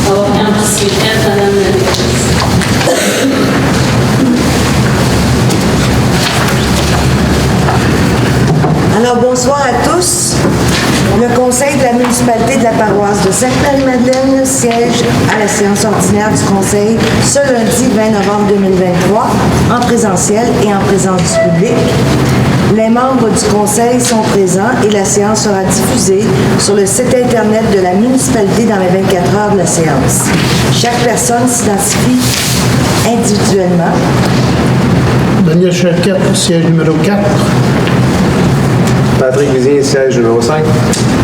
Alors, quand vous serez prête, Madame la directrice. Alors, bonsoir à tous. Le conseil de la municipalité de la paroisse de Sainte-Marie-Madeleine siège à la séance ordinaire du conseil ce lundi 20 novembre 2023 en présentiel et en présence du public. Les membres du conseil sont présents et la séance sera diffusée sur le site Internet de la municipalité dans les 24 heures de la séance. Chaque personne s'identifie individuellement. Daniel Charquette, siège numéro 4. Patrick Vizien, siège numéro 5.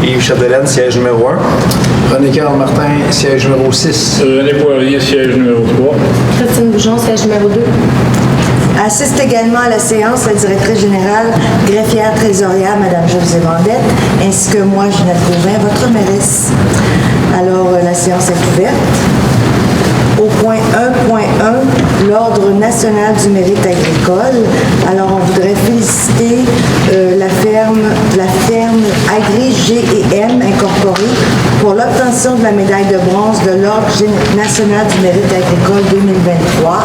Yves Chapdelaine, siège numéro 1. René-Carl Martin, siège numéro 6. René Poirier, siège numéro 3. Christine Boujon, siège numéro 2. Assiste également à la séance la directrice générale, greffière trésorière, Mme Josée Vendette, ainsi que moi, Ginette Gauvin, votre mairesse. Alors, la séance est ouverte. Au point 1.1, l'Ordre national du mérite agricole. Alors, on voudrait féliciter la ferme Agri-G&M incorporée pour l'obtention de la médaille de bronze de l'Ordre national du mérite agricole 2023.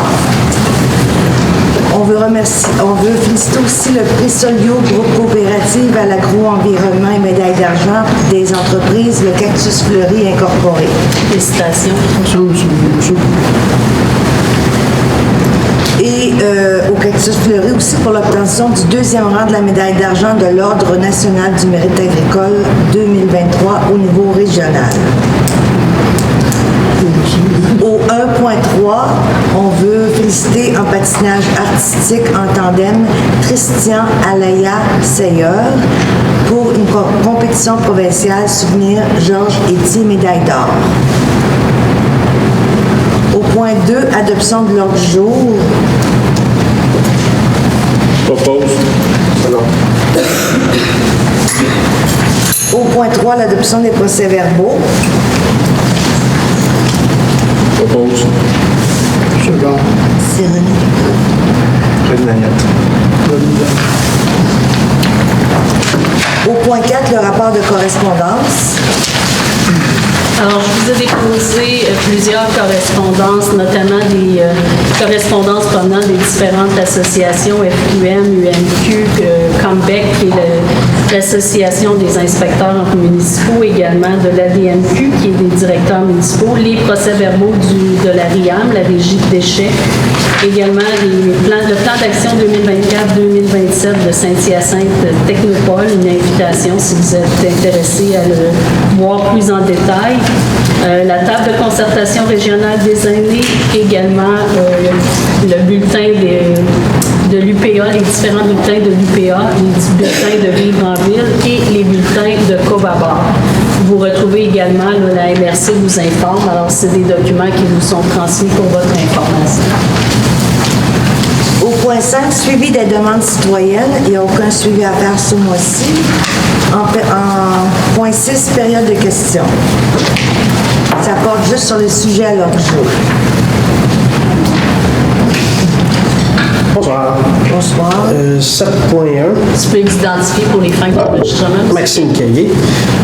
On veut féliciter aussi le prix Solio, groupe coopérative à l'agroenvironnement et médaille d'argent des entreprises, le Cactus Fleuri incorporé. Félicitations. Et au Cactus Fleuri aussi pour l'obtention du 2e rang de la médaille d'argent de l'Ordre national du mérite agricole 2023 au niveau régional. Au 1.3, on veut féliciter en patinage artistique en tandem Christian Alaya Seyeur pour une compétition provinciale souvenir Georges Etier médaille d'or. Au point 2, adoption de l'ordre du jour. Propose. Au point 3, l'adoption des procès-verbaux. Propose. Second. C'est René. René Daniel. Au point 4, le rapport de correspondance. Alors, je vous ai déposé plusieurs correspondances, notamment des correspondances provenant des différentes associations FQM, UMQ, Combec, qui est l'association des inspecteurs municipaux, également de l'ADMQ, qui est des directeurs municipaux, les procès-verbaux de la RIAM, la Régie de déchets, également le plan d'action 2024-2027 de Saint-Hyacinthe Technopole, une invitation si vous êtes intéressé à le voir plus en détail. La table de concertation régionale des aînés, également le bulletin de l'UPA, les différents bulletins de l'UPA, les bulletins de Vivre en Ville et les bulletins de Covabar. Vous retrouvez également, la MRC vous informe, alors c'est des documents qui vous sont transmis pour votre information. Au point 5, suivi des demandes citoyennes, il n'y a aucun suivi à faire ce mois-ci. En point 6, période de questions. Ça porte juste sur les sujets à l'ordre du jour. Bonsoir. Bonsoir. 7.1. Tu peux vous identifier pour les fins d'enregistrement. Maxime Caillé.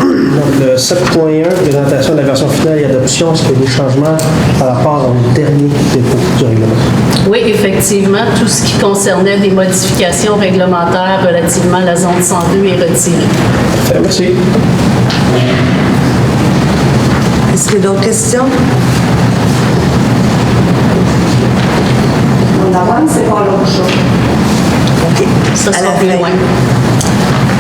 Donc, le 7.1, présentation de la version finale et adoption, est-ce qu'il y a des changements par rapport au dernier dépôt du règlement? Oui, effectivement, tout ce qui concernait des modifications réglementaires relativement à la zone 102 est retiré. Merci. Est-ce qu'il y a d'autres questions? On avance, c'est pas l'autre chose. OK. Ça À sera la plus fin. loin.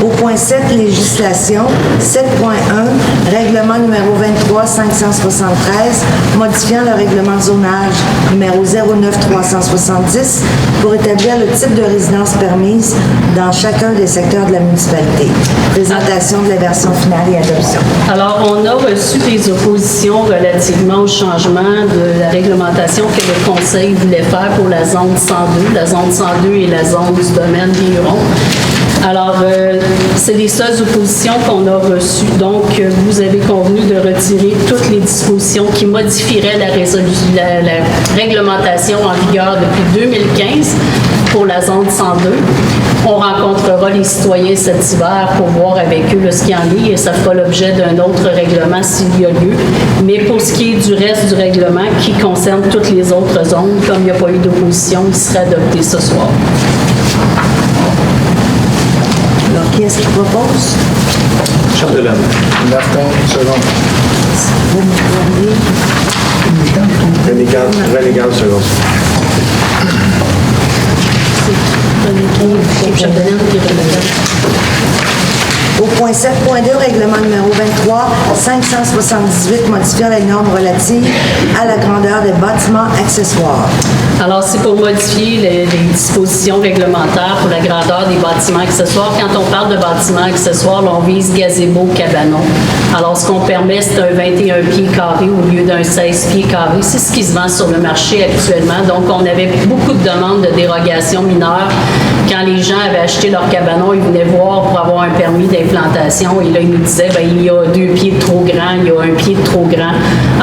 Au point 7, législation. 7.1, règlement numéro 23-573, modifiant le règlement de zonage numéro 09-370 pour établir le type de résidence permise dans chacun des secteurs de la municipalité. Présentation de la version finale et adoption. Alors, on a reçu des oppositions relativement au changement de la réglementation que le Conseil voulait faire pour la zone 102. La zone 102 est la zone du domaine Viron. Alors, c'est les seules oppositions qu'on a reçues. Donc, vous avez convenu de retirer toutes les dispositions qui modifieraient la réglementation en vigueur depuis 2015 pour la zone 102. On rencontrera les citoyens cet hiver pour voir avec eux ce qu'il y en est et ça fera l'objet d'un autre règlement s'il y a lieu. Mais pour ce qui est du reste du règlement qui concerne toutes les autres zones, comme il n'y a pas eu d'opposition, il sera adopté ce soir. Alors, qui est-ce qui propose? Chapdelaine. Martin, second. René Gall, second. Au point 7.2, règlement numéro 23, 578, modifiant les normes relatives à la grandeur des bâtiments accessoires. Alors, c'est pour modifier les dispositions réglementaires pour la grandeur des bâtiments accessoires. Quand on parle de bâtiments accessoires, là, on vise gazebo, cabanon. Alors, ce qu'on permet, c'est un 21 pieds carrés au lieu d'un 16 pieds carrés. C'est ce qui se vend sur le marché actuellement. Donc, on avait beaucoup de demandes de dérogation mineure. Quand les gens avaient acheté leur cabanon, ils venaient voir pour avoir un permis d'implantation. Et là, ils nous disaient, bien, il y a 2 pieds de trop grand, il y a 1 pied de trop grand.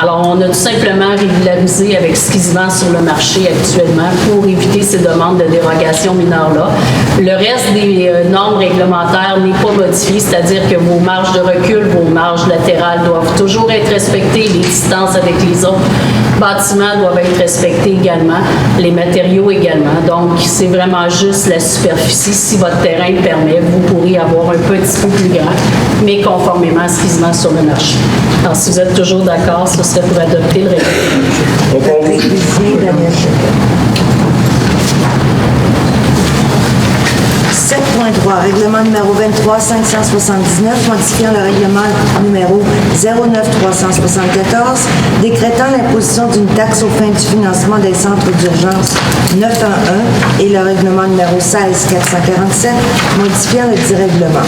Alors, on a tout simplement régularisé avec ce qui se vend sur le marché actuellement pour éviter ces demandes de dérogation mineure-là. Le reste des normes réglementaires n'est pas modifié, c'est-à-dire que vos marges de recul, vos marges latérales doivent toujours être respectées, les distances avec les autres bâtiments doivent être respectés également, les matériaux également. Donc, c'est vraiment juste la superficie. Si votre terrain le permet, vous pourrez avoir un petit peu plus grand, mais conformément à ce qui se vend sur le marché. Alors, si vous êtes toujours d'accord, ce serait pour adopter le règlement. Oppose. 7.3, règlement numéro 23, 579, modifiant le règlement numéro 09-374, décrétant l'imposition d'une taxe aux fins du financement des centres d'urgence 911 et le règlement numéro 16-447, modifiant le dit règlement.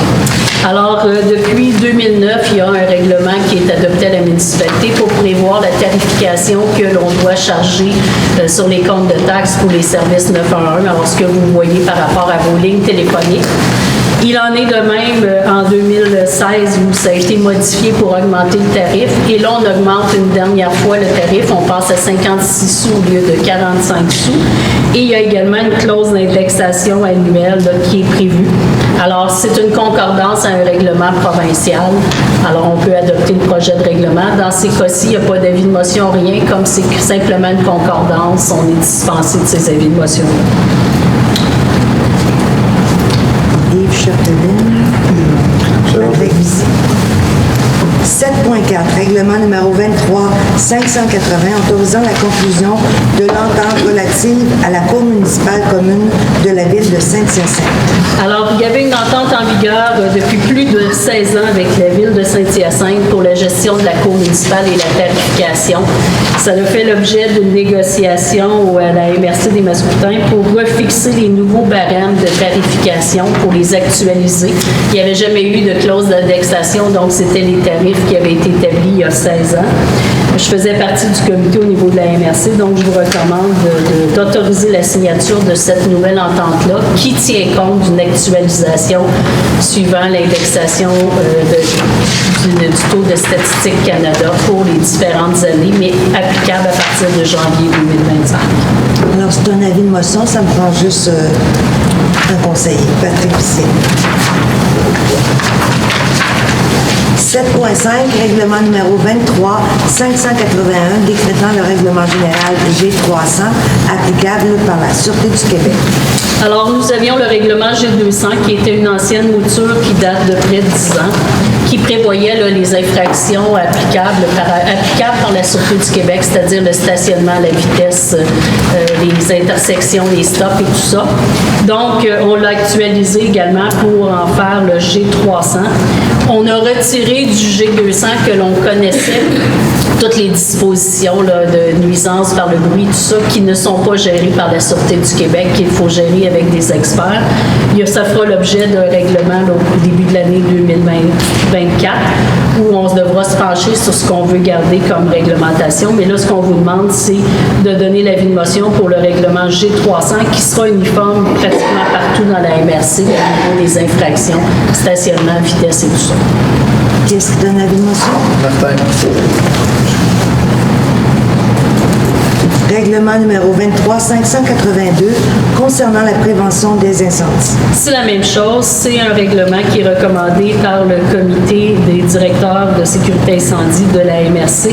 Alors, depuis 2009, il y a un règlement qui est adopté à la municipalité pour prévoir la tarification que l'on doit charger sur les comptes de taxes pour les services 911. Alors, ce que vous voyez par rapport à vos lignes téléphoniques. Il en est de même en 2016 où ça a été modifié pour augmenter le tarif. Et là, on augmente une dernière fois le tarif. On passe à 56 sous au lieu de 45 sous. Et il y a également une clause d'indexation annuelle là, qui est prévue. Alors, c'est une concordance à un règlement provincial. Alors, on peut adopter le projet de règlement. Dans ces cas-ci, il n'y a pas d'avis de motion, rien. Comme c'est simplement une concordance, on est dispensé de ces avis de motion. Yves Chapdelaine. Patrick Bissy. 7.4, règlement numéro 23, 580, autorisant la conclusion de l'entente relative à la cour municipale commune de la ville de Saint-Hyacinthe. Alors, il y avait une entente en vigueur depuis plus de 16 ans avec la ville de Saint-Hyacinthe pour la gestion de la cour municipale et la tarification. Ça a fait l'objet d'une négociation à la MRC des Mascoutins pour refixer les nouveaux barèmes de tarification pour les actualiser. Il n'y avait jamais eu de clause d'indexation, donc c'était les tarifs qui avaient été établis il y a 16 ans. Je faisais partie du comité au niveau de la MRC, donc je vous recommande d'autoriser la signature de cette nouvelle entente-là qui tient compte d'une actualisation suivant l'indexation du taux de Statistique Canada pour les différentes années, mais applicable à partir de janvier 2025. Alors, c'est un avis de motion, ça me prend juste un conseiller, Patrick Bissy. 7.5, règlement numéro 23, 581, décrétant le règlement général G300 applicable par la Sûreté du Québec. Alors, nous avions le règlement G200 qui était une ancienne mouture qui date de près de 10 ans, qui prévoyait là, les infractions applicables par la Sûreté du Québec, c'est-à-dire le stationnement, la vitesse, les intersections, les stops et tout ça. Donc, on l'a actualisé également pour en faire le G300. On a retiré du G200 que l'on connaissait toutes les dispositions là, de nuisance par le bruit, tout ça, qui ne sont pas gérées par la Sûreté du Québec, qu'il faut gérer avec des experts. Ça fera l'objet d'un règlement là, au début de l'année 2024 où on devra se pencher sur ce qu'on veut garder comme réglementation. Mais là, ce qu'on vous demande, c'est de donner l'avis de motion pour le règlement G300 qui sera uniforme pratiquement partout dans la MRC au niveau des infractions, stationnement, vitesse et tout ça. Qu'est-ce qui donne l'avis de motion? Martin. Règlement numéro 23-582 concernant la prévention des incendies. C'est la même chose. C'est un règlement qui est recommandé par le comité des directeurs de sécurité incendie de la MRC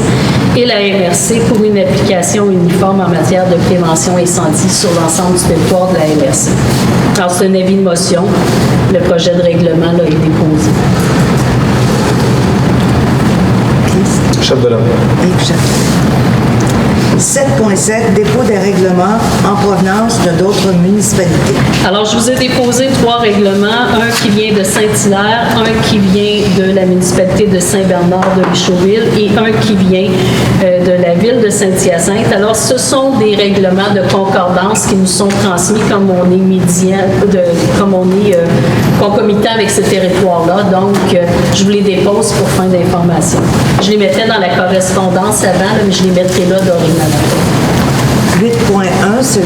et la MRC pour une application uniforme en matière de prévention incendie sur l'ensemble du territoire de la MRC. Alors, c'est un avis de motion. Le projet de règlement là, est déposé. Chapdelaine. Yves Chapdelaine. 7.7, dépôt des règlements en provenance de d'autres municipalités. Alors, je vous ai déposé 3 règlements, un qui vient de Saint-Hilaire, un qui vient de la municipalité de Saint-Bernard de Richauville et un qui vient de la ville de Saint-Hyacinthe. Alors, ce sont des règlements de concordance qui nous sont transmis comme on est concomitant avec ce territoire-là. Donc, je vous les dépose pour fin d'information. Je les mettais dans la correspondance avant, là, mais je les mettrai là dorénavant. 8.1, c'est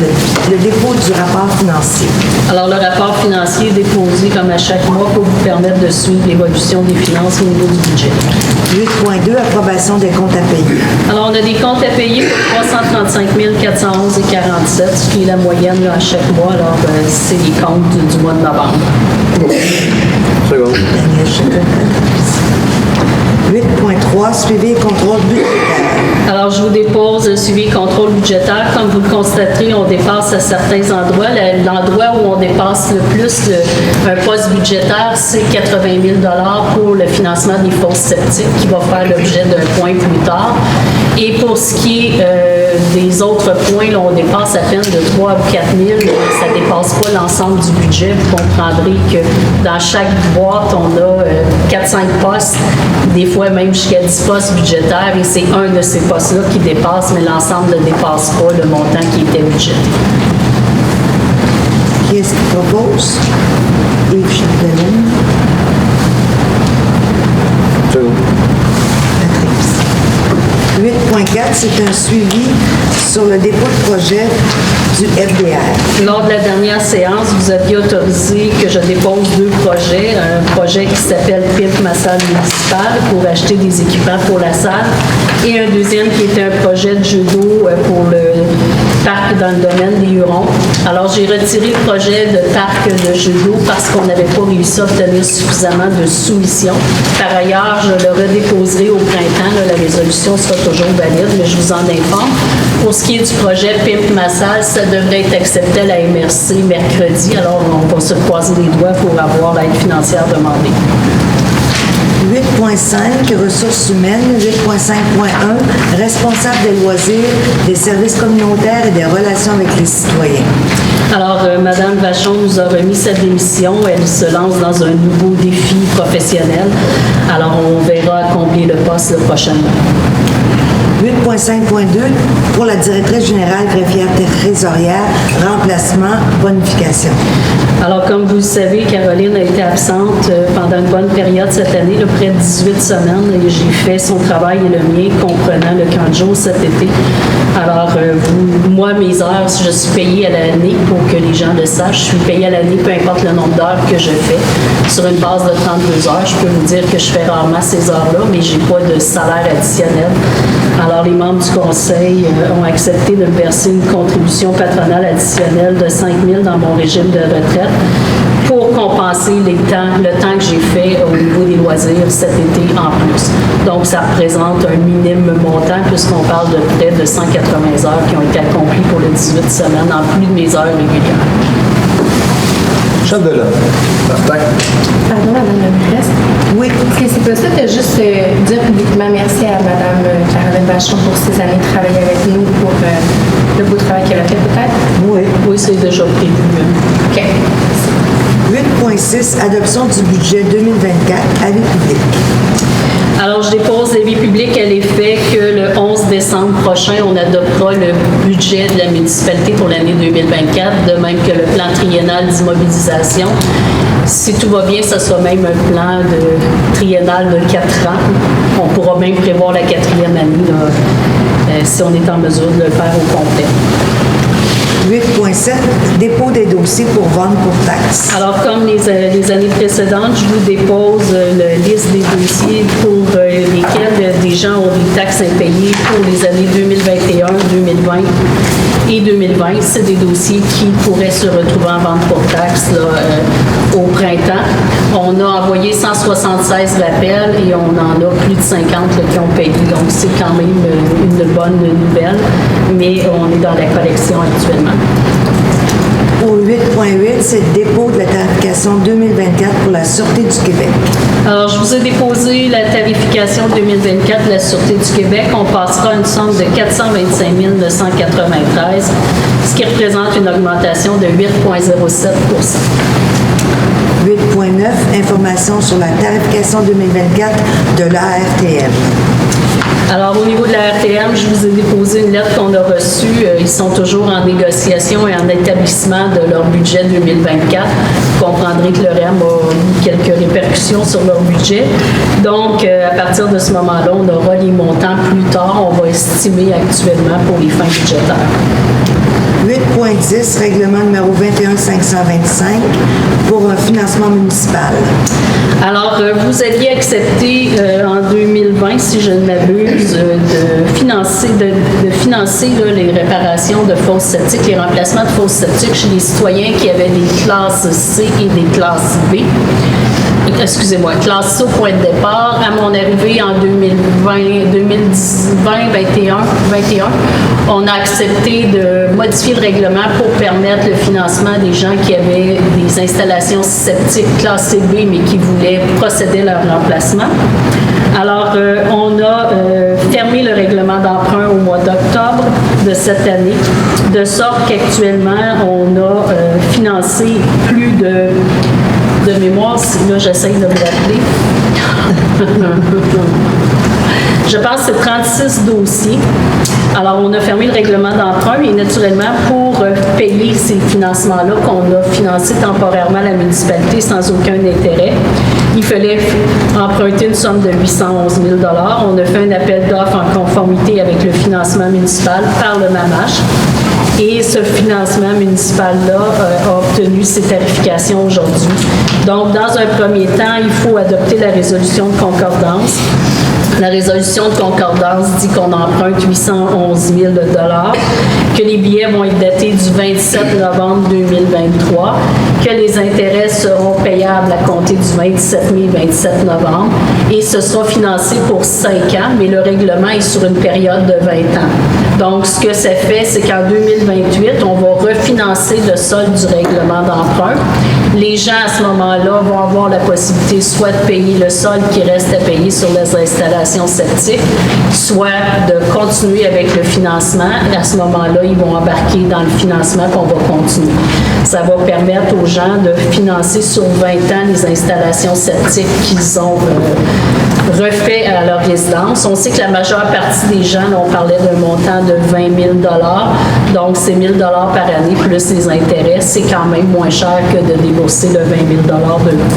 le dépôt du rapport financier. Alors, le rapport financier est déposé comme à chaque mois pour vous permettre de suivre l'évolution des finances au niveau du budget. 8.2, approbation des comptes à payer. Alors, on a des comptes à payer pour 335 411,47, ce qui est la moyenne là, à chaque mois. Alors, c'est les comptes du mois de novembre. Seconde. Daniel Chacun. 8.3, suivi et contrôle budgétaire. Alors, je vous dépose le suivi et contrôle budgétaire. Comme vous le constaterez, on dépasse à certains endroits. L'endroit où on dépasse le plus un poste budgétaire, c'est 80 000 $ pour le financement des fosses septiques qui va faire l'objet d'un point plus tard. Et pour ce qui est des autres points, là, on dépasse à peine de 3 ou 4 000. Ça ne dépasse pas l'ensemble du budget. Vous comprendrez que dans chaque boîte, on a 4-5 postes, des fois même jusqu'à 10 postes budgétaires, et c'est un de ces postes-là qui dépasse, mais l'ensemble ne dépasse pas le montant qui était budgété. Qui est-ce qui propose? Yves Chapdelaine. Seconde. 8.4, c'est un suivi sur le dépôt de projet du FDR. Lors de la dernière séance, vous aviez autorisé que je dépose 2 projets. Un projet qui s'appelle PIP, ma salle municipale, pour acheter des équipements pour la salle. Et un deuxième qui était un projet de judo pour le parc dans le domaine des Hurons. Alors, j'ai retiré le projet de parc de judo parce qu'on n'avait pas réussi à obtenir suffisamment de soumission. Par ailleurs, je le redéposerai au printemps. Là, la résolution sera toujours valide, mais je vous en informe. Pour ce qui est du projet Pimp Massal, ça devrait être accepté à la MRC mercredi. Alors, on va se croiser les doigts pour avoir l'aide financière demandée. 8.5, ressources humaines. 8.5.1, responsable des loisirs, des services communautaires et des relations avec les citoyens. Alors, Mme Vachon nous a remis sa démission. Elle se lance dans un nouveau défi professionnel. Alors, on verra combler le poste prochainement. 8.5.2, pour la directrice générale greffière trésorière, remplacement, bonification. Alors, comme vous le savez, Caroline a été absente pendant une bonne période cette année, là, près de 18 semaines, et j'ai fait son travail et le mien, comprenant le camp de jour cet été. Alors, moi, mes heures, je suis payée à l'année pour que les gens le sachent. Je suis payée à l'année, peu importe le nombre d'heures que je fais. Sur une base de 32 heures, je peux vous dire que je fais rarement ces heures-là, mais je n'ai pas de salaire additionnel. Alors, les membres du conseil ont accepté de me verser une contribution patronale additionnelle de 5 000 dans mon régime de retraite pour compenser le temps que j'ai fait au niveau des loisirs cet été en plus. Donc, ça représente un minime montant puisqu'on parle de près de 180 heures qui ont été accomplies pour les 18 semaines en plus de mes heures régulières. Chapdelaine. Martin. Pardon, Mme la mairesse. Oui. Est-ce que c'est possible de juste dire publiquement merci à Mme Caroline Vachon pour ses années de travail avec nous, pour le beau travail qu'elle a fait peut-être? Oui. Oui, c'est déjà prévu. OK. 8.6, adoption du budget 2024, avis public. Alors, je dépose l'avis public à l'effet que le 11 décembre prochain, on adoptera le budget de la municipalité pour l'année 2024, de même que le plan triennal d'immobilisation. Si tout va bien, ce sera même un plan triennal de 4 ans. On pourra même prévoir la 4e année là, si on est en mesure de le faire au complet. 8.7, dépôt des dossiers pour vente pour taxes. Alors, comme les années précédentes, je vous dépose la liste des dossiers pour lesquels des gens ont des taxes impayées pour les années 2021, 2020 et 2020. C'est des dossiers qui pourraient se retrouver en vente pour taxes là, au printemps. On a envoyé 176 rappels et on en a plus de 50 là, qui ont payé. Donc, c'est quand même une bonne nouvelle, mais on est dans la collection actuellement. Au 8.8, c'est le dépôt de la tarification 2024 pour la Sûreté du Québec. Alors, je vous ai déposé la tarification 2024 de la Sûreté du Québec. On passera une somme de 425 993, ce qui représente une augmentation de 8,07 8.9, information sur la tarification 2024 de l'ARTM. Alors, au niveau de la RTM, je vous ai déposé une lettre qu'on a reçue. Ils sont toujours en négociation et en établissement de leur budget 2024. Vous comprendrez que le REM a eu quelques répercussions sur leur budget. Donc, à partir de ce moment-là, on aura les montants plus tard. On va estimer actuellement pour les fins budgétaires. 8.10, règlement numéro 21525 pour un financement municipal. Alors, vous aviez accepté en 2020, si je ne m'abuse, de financer là, les réparations de fosses septiques, les remplacements de fosses septiques chez les citoyens qui avaient des classes C et des classes B. Excusez-moi, classe C au point de départ. À mon arrivée en 2021, on a accepté de modifier le règlement pour permettre le financement des gens qui avaient des installations septiques classées B, mais qui voulaient procéder à leur remplacement. Alors, on a fermé le règlement d'emprunt au mois d'octobre de cette année, de sorte qu'actuellement, on a financé plus de mémoire, là j'essaye de me rappeler. Je pense que c'est 36 dossiers. Alors, on a fermé le règlement d'emprunt et naturellement, pour payer ces financements-là qu'on a financés temporairement à la municipalité sans aucun intérêt, il fallait emprunter une somme de 811 000 $. On a fait un appel d'offres en conformité avec le financement municipal par le MAMACH. Et ce financement municipal-là a obtenu ses tarifications aujourd'hui. Donc, dans un premier temps, il faut adopter la résolution de concordance. La résolution de concordance dit qu'on emprunte 811 000 $, que les billets vont être datés du 27 novembre 2023, que les intérêts seront payables à compter du 27 mai 27 novembre et ce sera financé pour 5 ans, mais le règlement est sur une période de 20 ans. Donc, ce que ça fait, c'est qu'en 2028, on va refinancer le solde du règlement d'emprunt. Les gens, à ce moment-là, vont avoir la possibilité soit de payer le solde qui reste à payer sur les installations septiques, soit de continuer avec le financement. À ce moment-là, ils vont embarquer dans le financement qu'on va continuer. Ça va permettre aux gens de financer sur 20 ans les installations septiques qu'ils ont refait à leur résidence. On sait que la majeure partie des gens, on parlait d'un montant de 20 000 $. Donc, c'est 1 000 $ par année plus les intérêts. C'est quand même moins cher que de débourser le 20 000 $ de l'eau.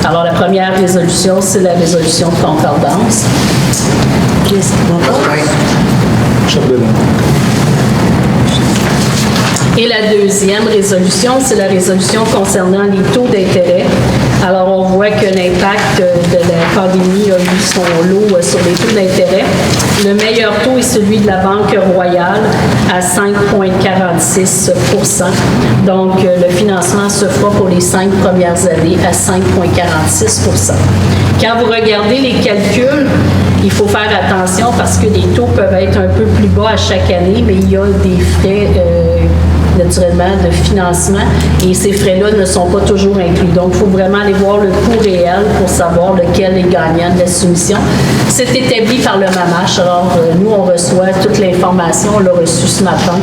Alors, la première résolution, c'est la résolution de concordance. Qu'est-ce qu'on va faire? Et la deuxième résolution, c'est la résolution concernant les taux d'intérêt. Alors, on voit que l'impact de la pandémie a eu son lot sur les taux d'intérêt. Le meilleur taux est celui de la Banque Royale à 5,46 %. Donc, le financement se fera pour les 5 premières années à 5,46 %. Quand vous regardez les calculs, il faut faire attention parce que les taux peuvent être un peu plus bas à chaque année, mais il y a des frais naturellement de financement et ces frais-là ne sont pas toujours inclus. Donc, il faut vraiment aller voir le coût réel pour savoir lequel est gagnant de la soumission. C'est établi par le MAMACH. Alors, nous, on reçoit toute l'information, on l'a reçu ce matin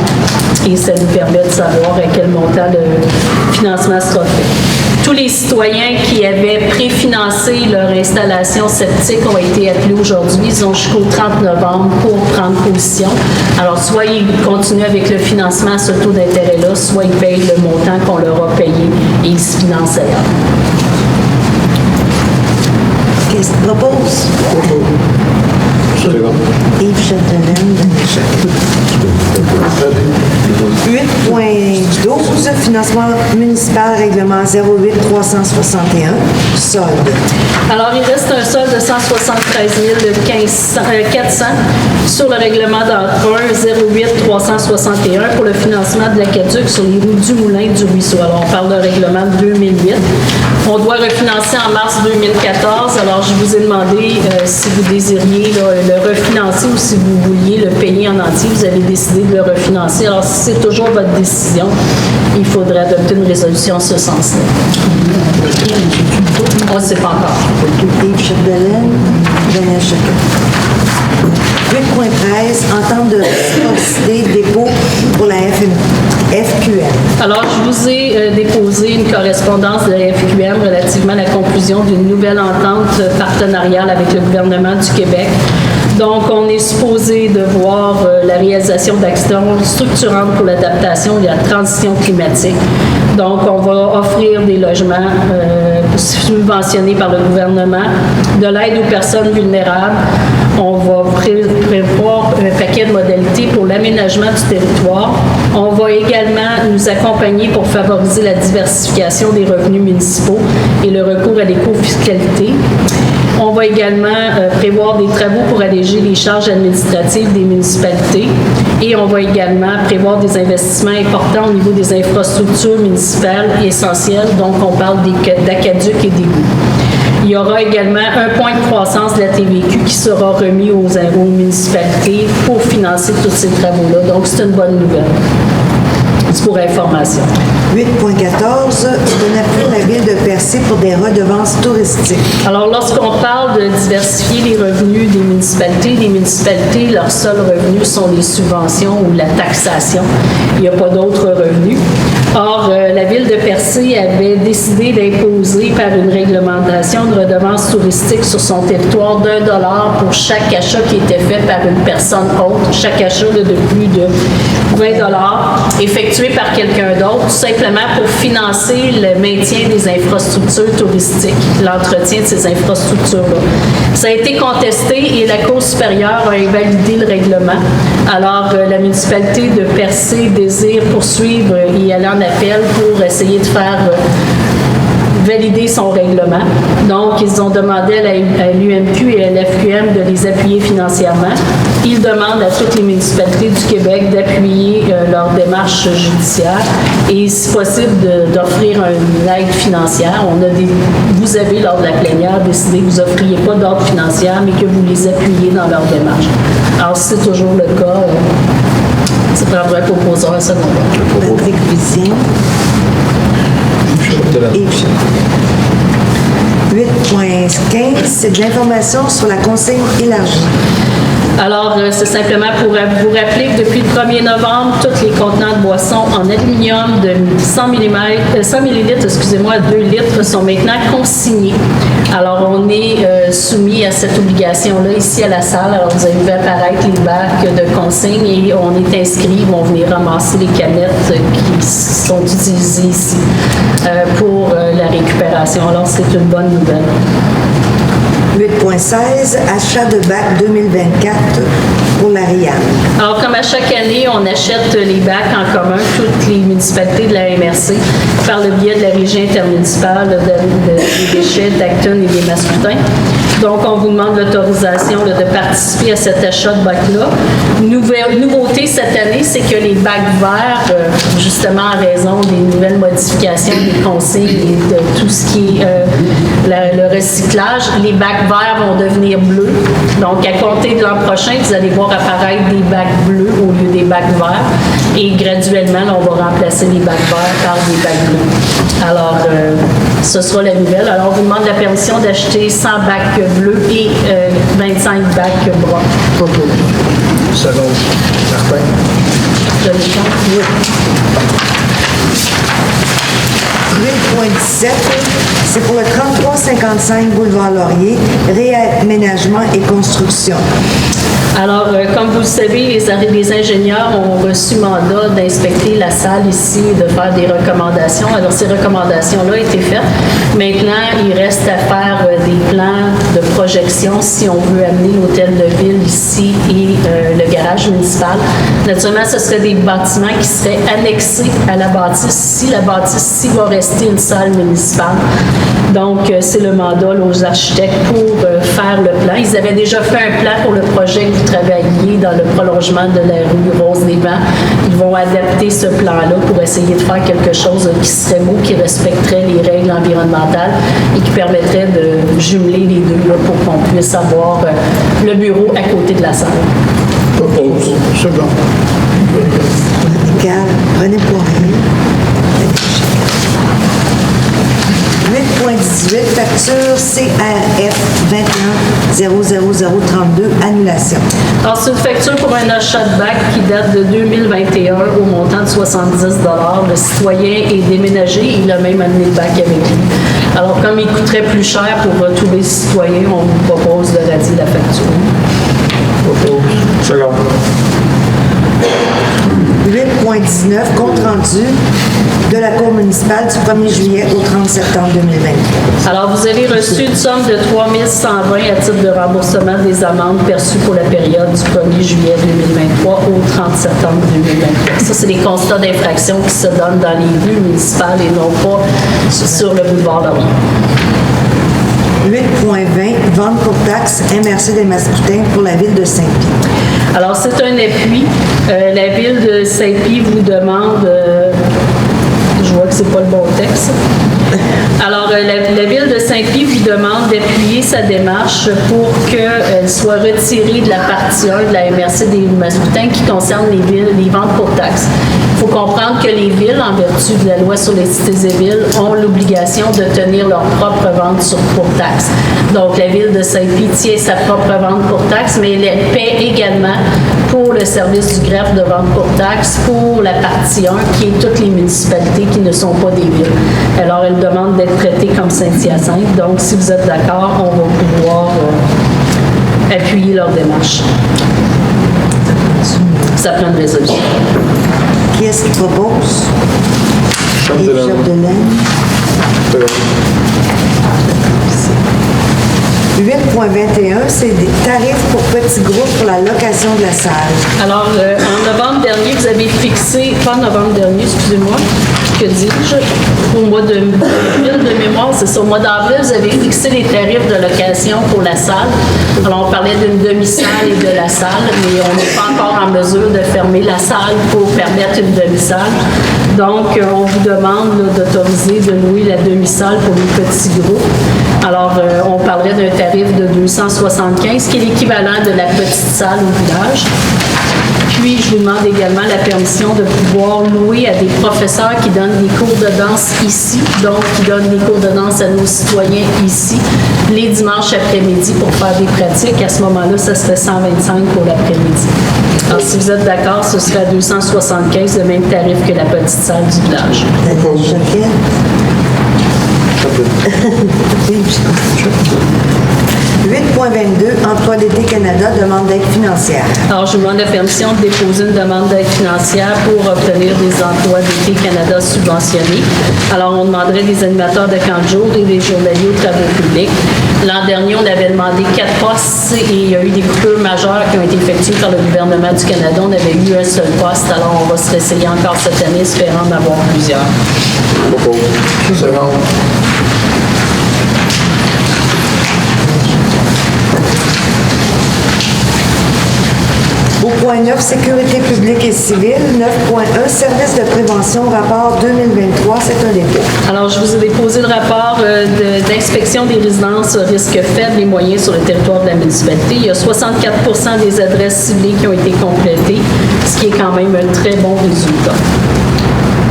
et ça nous permet de savoir à quel montant de financement sera fait. Tous les citoyens qui avaient préfinancé leur installation septique ont été appelés aujourd'hui. Ils ont jusqu'au 30 novembre pour prendre position. Alors, soit ils continuent avec le financement à ce taux d'intérêt-là, soit ils payent le montant qu'on leur a payé et ils se financent ailleurs. Qu'est-ce que tu proposes? Yves Châtelaine. 8.12, financement municipal, règlement 08-361, solde. Alors, il reste un solde de 173 400 sur le règlement d'emprunt 08-361 pour le financement de l'aqueduc sur les routes du Moulin du Ruisseau. Alors, on parle d'un règlement de 2008. On doit refinancer en mars 2014. Alors, je vous ai demandé si vous désiriez le refinancer ou si vous vouliez le payer en entier. Vous avez décidé de le refinancer. Alors, si c'est toujours votre décision, il faudrait adopter une résolution en ce sens-là. On ne sait pas encore. Yves Chapdelaine, Daniel Chacun. 8.13, entente de réciprocité dépôt pour la FQM. Alors, je vous ai déposé une correspondance de la FQM relativement à la conclusion d'une nouvelle entente partenariale avec le gouvernement du Québec. Donc, on est supposé de voir la réalisation d'actions structurantes pour l'adaptation et la transition climatique. Donc, on va offrir des logements subventionnés par le gouvernement, de l'aide aux personnes vulnérables. On va prévoir un paquet de modalités pour l'aménagement du territoire. On va également nous accompagner pour favoriser la diversification des revenus municipaux et le recours à l'éco-fiscalité. On va également prévoir des travaux pour alléger les charges administratives des municipalités et on va également prévoir des investissements importants au niveau des infrastructures municipales essentielles. Donc, on parle d'aqueducs et d'égouts. Il y aura également un point de croissance de la TVQ qui sera remis aux municipalités pour financer tous ces travaux-là. Donc, c'est une bonne nouvelle. C'est pour information. 8.14, donne appui à la ville de Percé pour des redevances touristiques. Alors, lorsqu'on parle de diversifier les revenus des municipalités, leurs seuls revenus sont les subventions ou la taxation. Il n'y a pas d'autres revenus. Or, la ville de Percé avait décidé d'imposer par une réglementation de redevance touristique sur son territoire d'$1 pour chaque achat qui était fait par une personne autre, chaque achat de plus de $20 effectué par quelqu'un d'autre, tout simplement pour financer le maintien des infrastructures touristiques, l'entretien de ces infrastructures-là. Ça a été contesté et la Cour supérieure a invalidé le règlement. Alors, la municipalité de Percé désire poursuivre et aller en appel pour essayer de faire valider son règlement. Donc, ils ont demandé à l'UMQ et à l'FQM de les appuyer financièrement. Ils demandent à toutes les municipalités du Québec d'appuyer leur démarche judiciaire et, si possible, d'offrir une aide financière. Vous avez, lors de la plénière, décidé que vous n'offriez pas d'aide financière, mais que vous les appuyez dans leur démarche. Alors, si c'est toujours le cas, ça prendrait proposer un second. Patrick Vizien. Yves Chapdelaine. 8.15, c'est de l'information sur la consigne élargie. Alors, c'est simplement pour vous rappeler que depuis le 1er novembre, tous les contenants de boissons en aluminium de 100 millilitres, à 2 litres sont maintenant consignés. Alors, on est soumis à cette obligation-là ici à la salle. Alors, vous avez vu apparaître les bacs de consigne et on est inscrits. Ils vont venir ramasser les canettes qui sont utilisées ici pour la récupération. Alors, c'est une bonne nouvelle. 8.16, achat de bac 2024 pour la RIAM. Alors, comme à chaque année, on achète les bacs en commun, toutes les municipalités de la MRC, par le biais de la Régie intermunicipale des déchets d'Acton et des Mascoutins. Donc, on vous demande l'autorisation de participer à cet achat de bacs-là. Nouveauté cette année, c'est que les bacs verts, justement en raison des nouvelles modifications des consignes et de tout ce qui est le recyclage, les bacs verts vont devenir bleus. Donc, à compter de l'an prochain, vous allez voir apparaître des bacs bleus au lieu des bacs verts. Et graduellement, là, on va remplacer les bacs verts par des bacs bleus. Alors, ce sera la nouvelle. Alors, on vous demande la permission d'acheter 100 bacs bleus et 25 bacs bruns. Seconde. Martin. Oui. 8.17, c'est pour le 3355 boulevard Laurier, réaménagement et construction. Alors, comme vous le savez, les ingénieurs ont reçu mandat d'inspecter la salle ici et de faire des recommandations. Alors, ces recommandations-là ont été faites. Maintenant, il reste à faire des plans de projection si on veut amener l'hôtel de ville ici et le garage village municipal. Naturellement, ce seraient des bâtiments qui seraient annexés à la bâtisse ici. La bâtisse ici va rester une salle municipale. Donc, c'est le mandat là, aux architectes pour faire le plan. Ils avaient déjà fait un plan pour le projet que vous travailliez dans le prolongement de la rue Rose-des-Vents. Ils vont adapter ce plan-là pour essayer de faire quelque chose qui serait beau, qui respecterait les règles environnementales et qui permettrait de jumeler les deux là, pour qu'on puisse avoir le bureau à côté de la salle. Propose. Second. Nickel. René Poirier. 8.18, facture CRF 21-00032, annulation. Alors, c'est une facture pour un achat de bac qui date de 2021 au montant de 70 $. Le citoyen est déménagé, il a même amené le bac avec lui. Alors, comme il coûterait plus cher pour tous les citoyens, on vous propose de radier la facture. Second. 8.19, compte rendu de la Cour municipale du 1er juillet au 30 septembre 2023. Alors, vous avez reçu une somme de 3 120 à titre de remboursement des amendes perçues pour la période du 1er juillet 2023 au 30 septembre 2023. Ça, c'est des constats d'infraction qui se donnent dans les rues municipales et non pas sur le boulevard Laurier. 8.20, vente pour taxe MRC des Mascoutins pour la ville de Saint-Pie. Alors, c'est un appui. La ville de Saint-Pie vous demande... je vois que c'est pas le bon texte. Alors, la ville de Saint-Pie vous demande d'appuyer sa démarche pour qu'elle soit retirée de la partie 1 de la MRC des Mascoutins qui concerne les ventes pour taxes. Il faut comprendre que les villes, en vertu de la loi sur les cités et villes, ont l'obligation de tenir leur propre vente pour taxes. Donc, la ville de Saint-Pie tient sa propre vente pour taxes, mais elle paie également pour le service du greffe de vente pour taxes pour la partie 1, qui est toutes les municipalités qui ne sont pas des villes. Alors, elle demande d'être traitée comme Saint-Hyacinthe. Donc, si vous êtes d'accord, on va pouvoir appuyer leur démarche. Ça prend une résolution. Qui est-ce qui propose? Chapdelaine. Yves Chapdelaine. Second. 8.21, c'est des tarifs pour petits groupes pour la location de la salle. Alors, en novembre dernier, vous avez fixé, pas en novembre dernier, excusez-moi, que dis-je, au mois d'avril de mémoire, c'est ça, au mois d'avril, vous avez fixé les tarifs de location pour la salle. Alors, on parlait d'une demi-salle et de la salle, mais on n'est pas encore en mesure de fermer la salle pour permettre une demi-salle. Donc, on vous demande là, d'autoriser de louer la demi-salle pour les petits groupes. Alors, on parlerait d'un tarif de 275, qui est l'équivalent de la petite salle au village. Puis, je vous demande également la permission de pouvoir louer à des professeurs qui donnent des cours de danse ici, donc qui donnent des cours de danse à nos citoyens ici, les dimanches après-midi pour faire des pratiques. À ce moment-là, ça serait 125 pour l'après-midi. Alors, si vous êtes d'accord, ce serait à 275, le même tarif que la petite salle du village. Daniel Choquet. Yves Chapdelaine. 8.22, Emploi d'été Canada, demande d'aide financière. Alors, je vous demande la permission de déposer une demande d'aide financière pour obtenir des emplois d'été Canada subventionnés. Alors, on demanderait des animateurs de camp de jour et des journaliers aux travaux publics. L'an dernier, on avait demandé 4 postes et il y a eu des coupures majeures qui ont été effectuées par le gouvernement du Canada. On avait eu un seul poste, alors on va se réessayer encore cette année, espérant en avoir plusieurs. Propose. Second. Au point 9, sécurité publique et civile. 9.1, service de prévention, rapport 2023, c'est un dépôt. Alors, je vous ai déposé le rapport d'inspection des résidences risque faible et moyen sur le territoire de la municipalité. Il y a 64% des adresses ciblées qui ont été complétées, ce qui est quand même un très bon résultat.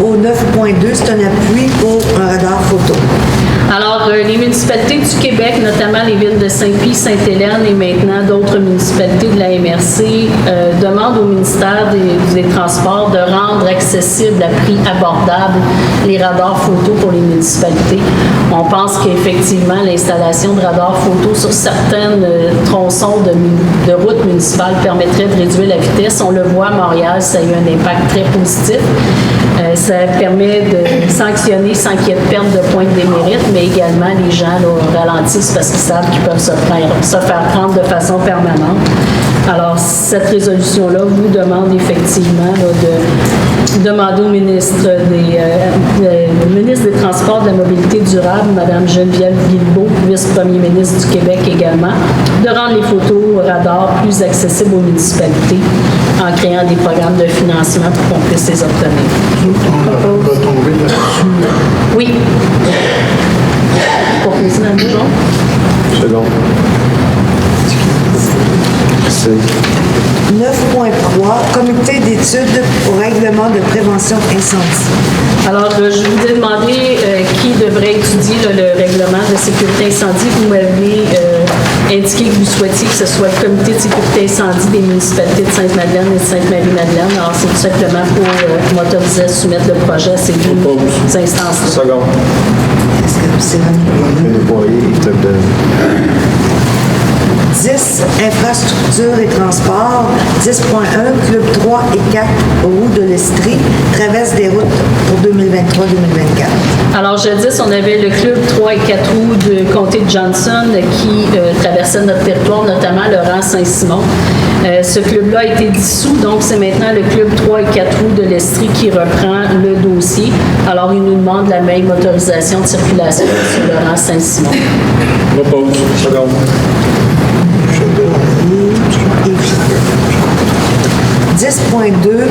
Au 9.2, c'est un appui pour un radar photo. Alors, les municipalités du Québec, notamment les villes de Saint-Pie, Sainte-Hélène et maintenant d'autres municipalités de la MRC, demandent au ministère des Transports de rendre accessible à prix abordable les radars photo pour les municipalités. On pense qu'effectivement, l'installation de radars photo sur certaines tronçons de routes municipales permettrait de réduire la vitesse. On le voit à Montréal, ça a eu un impact très positif. Ça permet de sanctionner sans qu'il y ait de perte de points de démérite, mais également les gens là, ralentissent parce qu'ils savent qu'ils peuvent se faire prendre de façon permanente. Alors, cette résolution-là vous demande effectivement là, de demander au ministre des Transports et de la Mobilité durable, Mme Geneviève Guilbeault, vice-premier ministre du Québec également, de rendre les photos radars plus accessibles aux municipalités en créant des programmes de financement pour qu'on puisse les obtenir. On va tomber là-dessus. Oui. Proposer dans le jour. Second. C'est 9.3, comité d'études au règlement de prévention incendie. Alors, je vous ai demandé qui devrait étudier le règlement de sécurité incendie. Vous m'avez indiqué que vous souhaitiez que ce soit le comité de sécurité incendie des municipalités de Sainte-Madeleine et de Sainte-Marie-Madeleine. Alors, c'est tout simplement pour m'autoriser à soumettre le projet à ces deux instances-là. second. Est-ce que c'est René Le nettoyer, il te donne. 10, infrastructure et transport. 10.1, club 3 et 4, route de l'Estrie, traverse des routes pour 2023-2024. Alors, jadis, on avait le club 3 et 4 roues du comté de Johnson qui traversait notre territoire, notamment le rang Saint-Simon. Ce club-là a été dissous, donc c'est maintenant le club 3 et 4 roues de l'Estrie qui reprend le dossier. Alors, il nous demande la même autorisation de circulation sur le rang Saint-Simon. Propose. Second. 10.2,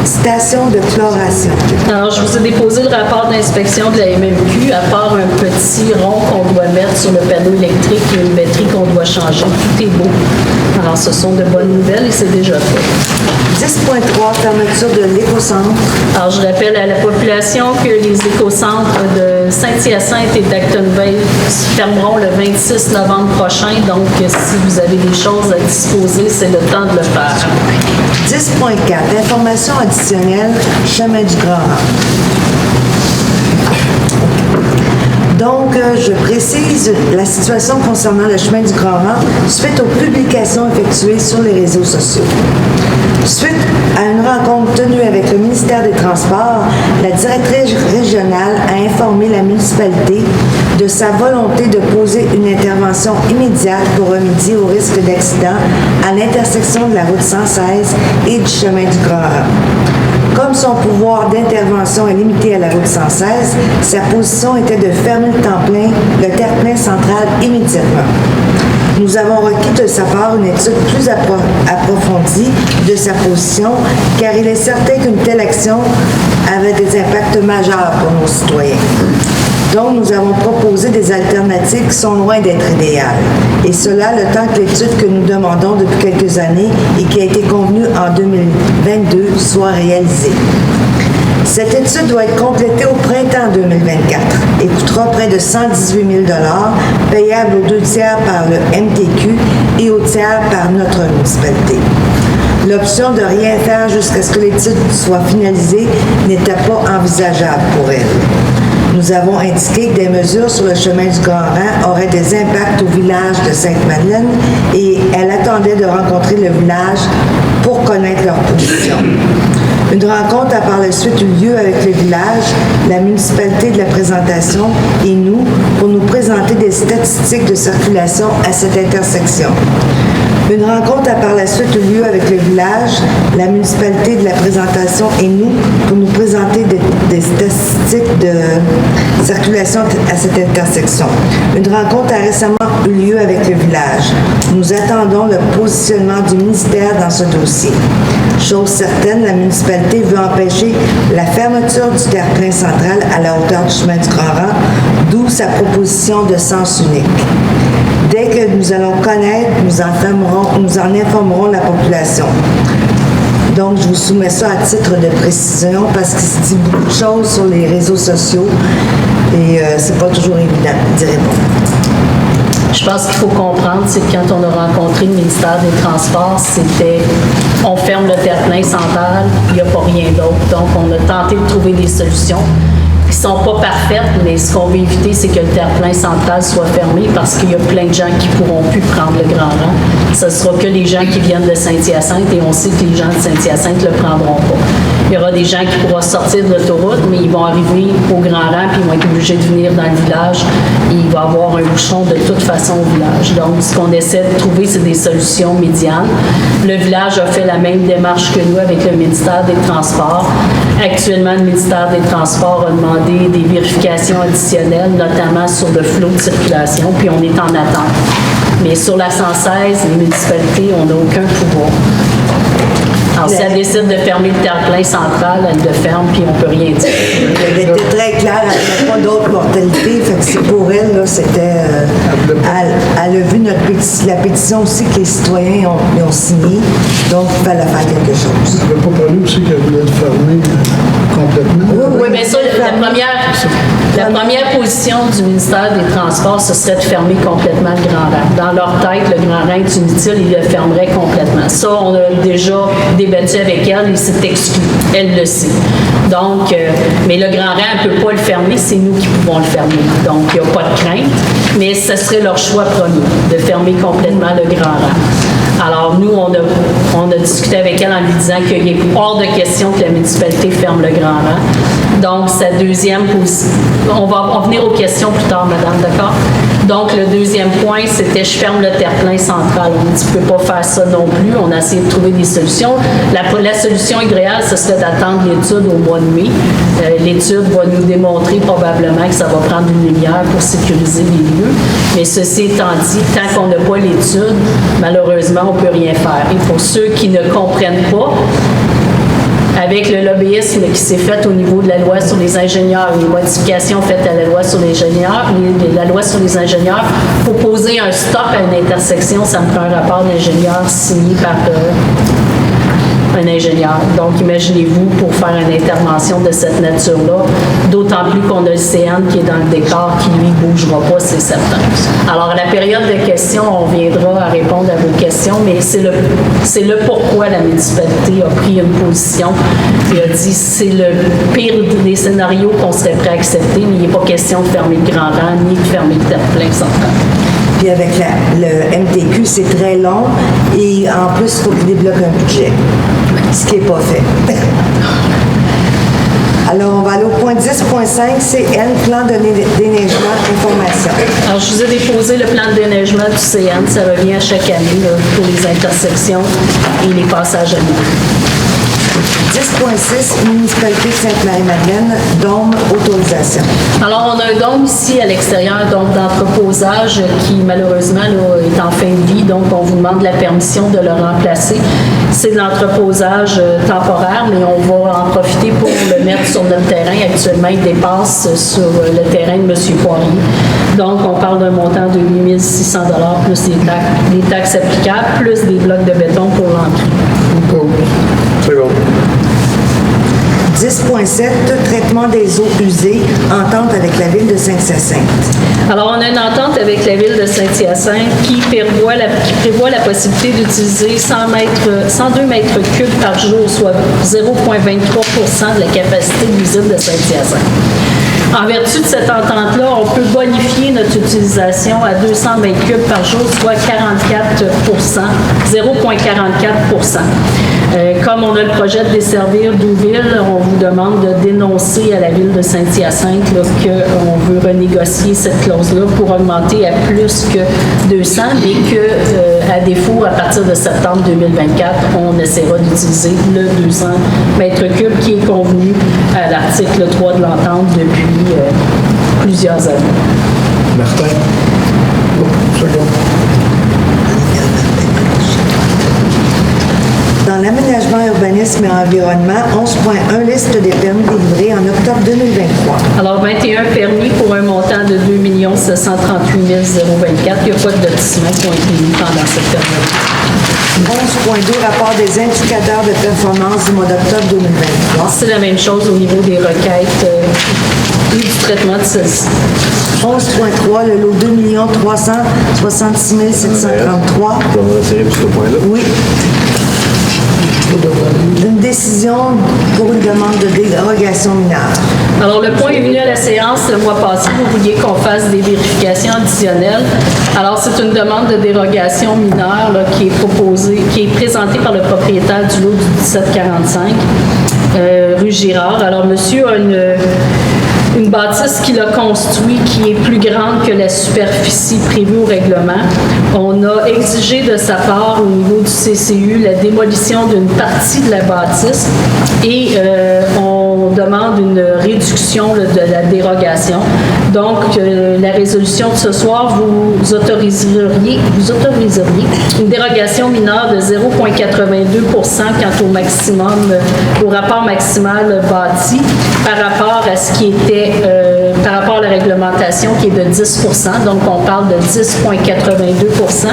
station de chloration. Alors, je vous ai déposé le rapport d'inspection de la MMQ, à part un petit rond qu'on doit mettre sur le panneau électrique et une batterie qu'on doit changer. Tout est beau. Alors, ce sont de bonnes nouvelles et c'est déjà fait. 10.3, fermeture de l'écocentre. Alors, je rappelle à la population que les écocentres de Saint-Hyacinthe et d'Actonville fermeront le 26 novembre prochain. Donc, si vous avez des choses à disposer, c'est le temps de le faire. 10.4, information additionnelle, chemin du Grand Rang. Donc, je précise la situation concernant le chemin du Grand Rang suite aux publications effectuées sur les réseaux sociaux. Suite à une rencontre tenue avec le ministère des Transports, la directrice régionale a informé la municipalité de sa volonté de poser une intervention immédiate pour remédier au risque d'accident à l'intersection de la route 116 et du chemin du Grand Rang. Comme son pouvoir d'intervention est limité à la route 116, sa position était de fermer le terre-plein central immédiatement. Nous avons requis de sa part une étude plus approfondie de sa position, car il est certain qu'une telle action avait des impacts majeurs pour nos citoyens. Donc, nous avons proposé des alternatives qui sont loin d'être idéales. Et cela, le temps que l'étude que nous demandons depuis quelques années et qui a été convenue en 2022 soit réalisée. Cette étude doit être complétée au printemps 2024 et coûtera près de 118 000 $, payable aux 2 tiers par le MTQ et au tiers par notre municipalité. L'option de rien faire jusqu'à ce que l'étude soit finalisée n'était pas envisageable pour elle. Nous avons indiqué que des mesures sur le chemin du Grand Rang auraient des impacts au village de Sainte-Madeleine et elle attendait de rencontrer le village pour connaître leur position. Une rencontre a par la suite eu lieu avec le village, la municipalité de la présentation et nous pour nous présenter des statistiques de circulation à cette intersection. Une rencontre a par la suite eu lieu avec le village, la municipalité de la présentation et nous pour nous présenter des statistiques de circulation à cette intersection. Une rencontre a récemment eu lieu avec le village. Nous attendons le positionnement du ministère dans ce dossier. Chose certaine, la municipalité veut empêcher la fermeture du terre-plein central à la hauteur du chemin du Grand Rang, d'où sa proposition de sens unique. Dès que nous allons connaître, nous en informerons la population. Donc, je vous soumets ça à titre de précision parce qu'il se dit beaucoup de choses sur les réseaux sociaux et c'est pas toujours évident d'y répondre. Je pense qu'il faut comprendre, c'est que quand on a rencontré le ministère des Transports, c'était on ferme le terre-plein central, il n'y a pas rien d'autre. Donc, on a tenté de trouver des solutions. qui sont pas parfaites, mais ce qu'on veut éviter, c'est que le terre-plein central soit fermé parce qu'il y a plein de gens qui pourront plus prendre le Grand Rang. Ce ne sera que les gens qui viennent de Saint-Hyacinthe et on sait que les gens de Saint-Hyacinthe ne le prendront pas. Il y aura des gens qui pourront sortir de l'autoroute, mais ils vont arriver au Grand Rang puis ils vont être obligés de venir dans le village et il va y avoir un bouchon de toute façon au village. Donc, ce qu'on essaie de trouver, c'est des solutions médianes. Le village a fait la même démarche que nous avec le ministère des Transports. Actuellement, le ministère des Transports a demandé des vérifications additionnelles, notamment sur le flot de circulation, puis on est en attente. Mais sur la 116, les municipalités, on n'a aucun pouvoir. Alors, si elle décide de fermer le terre-plein central, elle le ferme, puis on ne peut rien dire. Elle était très claire, elle n'avait pas d'autre mortalité, fait que c'est pour elle, là, c'était... elle a vu la pétition aussi que les citoyens ont signée, donc il fallait faire quelque chose. On ne peut pas parler aussi qu'elle voulait le fermer complètement. Oui, bien ça, la première position du ministère des Transports, ce serait de fermer complètement le Grand Rang. Dans leur tête, le Grand Rang est inutile, ils le fermeraient complètement. Ça, on a déjà débattu avec elle, il s'est exclu. Elle le sait. Donc, mais le Grand Rang ne peut pas le fermer, c'est nous qui pouvons le fermer. Donc, il n'y a pas de crainte, mais ce serait leur choix premier, de fermer complètement le Grand Rang. Alors, nous, on a discuté avec elle en lui disant qu'il est hors de question que la municipalité ferme le Grand Rang. Donc, sa deuxième position, on va en venir aux questions plus tard, madame, d'accord? Donc, le deuxième point, c'était je ferme le terre-plein central. On dit, tu ne peux pas faire ça non plus. On a essayé de trouver des solutions. La solution idéale, ce serait d'attendre l'étude au mois de mai. L'étude va nous démontrer probablement que ça va prendre une lumière pour sécuriser les lieux. Mais ceci étant dit, tant qu'on n'a pas l'étude, malheureusement, on ne peut rien faire. Et pour ceux qui ne comprennent pas, avec le lobbyisme qui s'est fait au niveau de la loi sur les ingénieurs, les modifications faites à la loi sur les ingénieurs, pour poser un stop à une intersection, ça me prend un rapport d'ingénieur signé par un ingénieur. Donc, imaginez-vous pour faire une intervention de cette nature-là, d'autant plus qu'on a le CN qui est dans le décor, qui lui ne bougera pas, c'est certain. Alors, à la période de questions, on viendra à répondre à vos questions, mais c'est le pourquoi la municipalité a pris une position et a dit c'est le pire des scénarios qu'on serait prêt à accepter, mais il n'est pas question de fermer le Grand Rang ni de fermer le terre-plein central. Puis avec le MTQ, c'est très long et en plus, il faut qu'il débloque un budget, ce qui n'est pas fait. Alors, on va aller au point 10.5, CN, plan de déneigement, information. Alors, je vous ai déposé le plan de déneigement du CN. Ça revient à chaque année là, pour les intersections et les passages à niveau. 10.6, municipalité de Sainte-Marie-Madeleine, dôme, autorisation. Alors, on a un dôme ici à l'extérieur, donc d'entreposage qui malheureusement là, est en fin de vie, donc on vous demande la permission de le remplacer. C'est de l'entreposage temporaire, mais on va en profiter pour le mettre sur notre terrain. Actuellement, il dépasse sur le terrain de M. Poirier. Donc, on parle d'un montant de 8 600 $ plus les taxes applicables, plus des blocs de béton pour l'entrée. C'est bon. 10.7, traitement des eaux usées, entente avec la ville de Saint-Hyacinthe. Alors, on a une entente avec la ville de Saint-Hyacinthe qui prévoit la possibilité d'utiliser 102 mètres cubes par jour, soit 0,23 % de la capacité de l'usine de Saint-Hyacinthe. En vertu de cette entente-là, on peut bonifier notre utilisation à 200 mètres cubes par jour, soit 44 %, 0,44 %. Comme on a le projet de desservir Douville, on vous demande de dénoncer à la ville de Saint-Hyacinthe qu'on veut renégocier cette clause-là pour augmenter à plus que 200 et qu'à défaut, à partir de septembre 2024, on essaiera d'utiliser le 200 mètres cubes qui est convenu à l'article 3 de l'entente depuis plusieurs années. Martin. Dans l'aménagement, urbanisme et environnement, 11.1, liste des permis délivrés en octobre 2023. Alors, 21 permis pour un montant de 2 738 024. Il n'y a pas de lotissements qui ont été mis pendant cette période. 11.2, rapport des indicateurs de performance du mois d'octobre 2023. C'est la même chose au niveau des requêtes et du traitement de celles-ci. 11.3, le lot 2 366 733. On va retirer pour ce point-là. Oui. Une décision décision pour une demande de dérogation mineure. Alors, le point est venu à la séance le mois passé. Vous vouliez qu'on fasse des vérifications additionnelles. Alors, c'est une demande de dérogation mineure là, qui est proposée, qui est présentée par le propriétaire du lot du 1745, rue Girard. Alors, monsieur a une bâtisse qu'il a construite qui est plus grande que la superficie prévue au règlement. On a exigé de sa part, au niveau du CCU, la démolition d'une partie de la bâtisse et on demande une réduction là, de la dérogation. Donc, la résolution de ce soir, vous autoriseriez une dérogation mineure de 0,82 quant au maximum, au rapport maximal bâti par rapport à ce qui était par rapport à la réglementation qui est de 10 %, donc on parle de 10,82 %.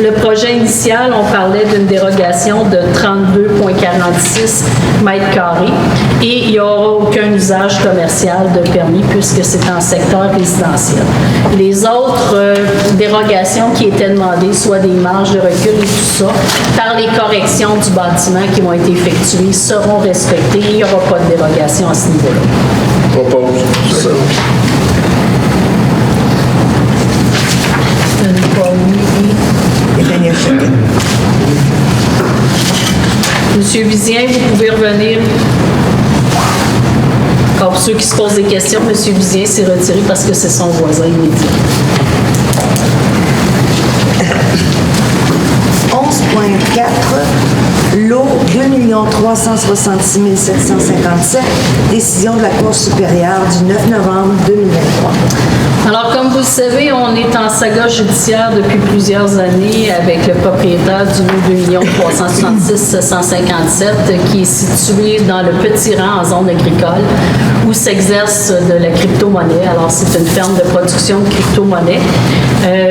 Le projet initial, on parlait d'une dérogation de 32,46 mètres carrés et il n'y aura aucun usage commercial de permis puisque c'est en secteur résidentiel. Les autres dérogations qui étaient demandées, soit des marges de recul et tout ça, par les corrections du bâtiment qui vont être effectuées, seront respectées. Il n'y aura pas de dérogation à ce niveau-là. Propose. Monsieur Vizien, vous pouvez revenir. Alors, pour ceux qui se posent des questions, Monsieur Vizien s'est retiré parce que c'est son voisin immédiat. 11.4, lot 2 366 757, décision de la Cour supérieure du 9 novembre 2023. Alors, comme vous le savez, on est en saga judiciaire depuis plusieurs années avec le propriétaire du lot 2 366 757 qui est situé dans le Petit Rang en zone agricole où s'exerce de la crypto-monnaie. Alors, c'est une ferme de production de crypto-monnaie.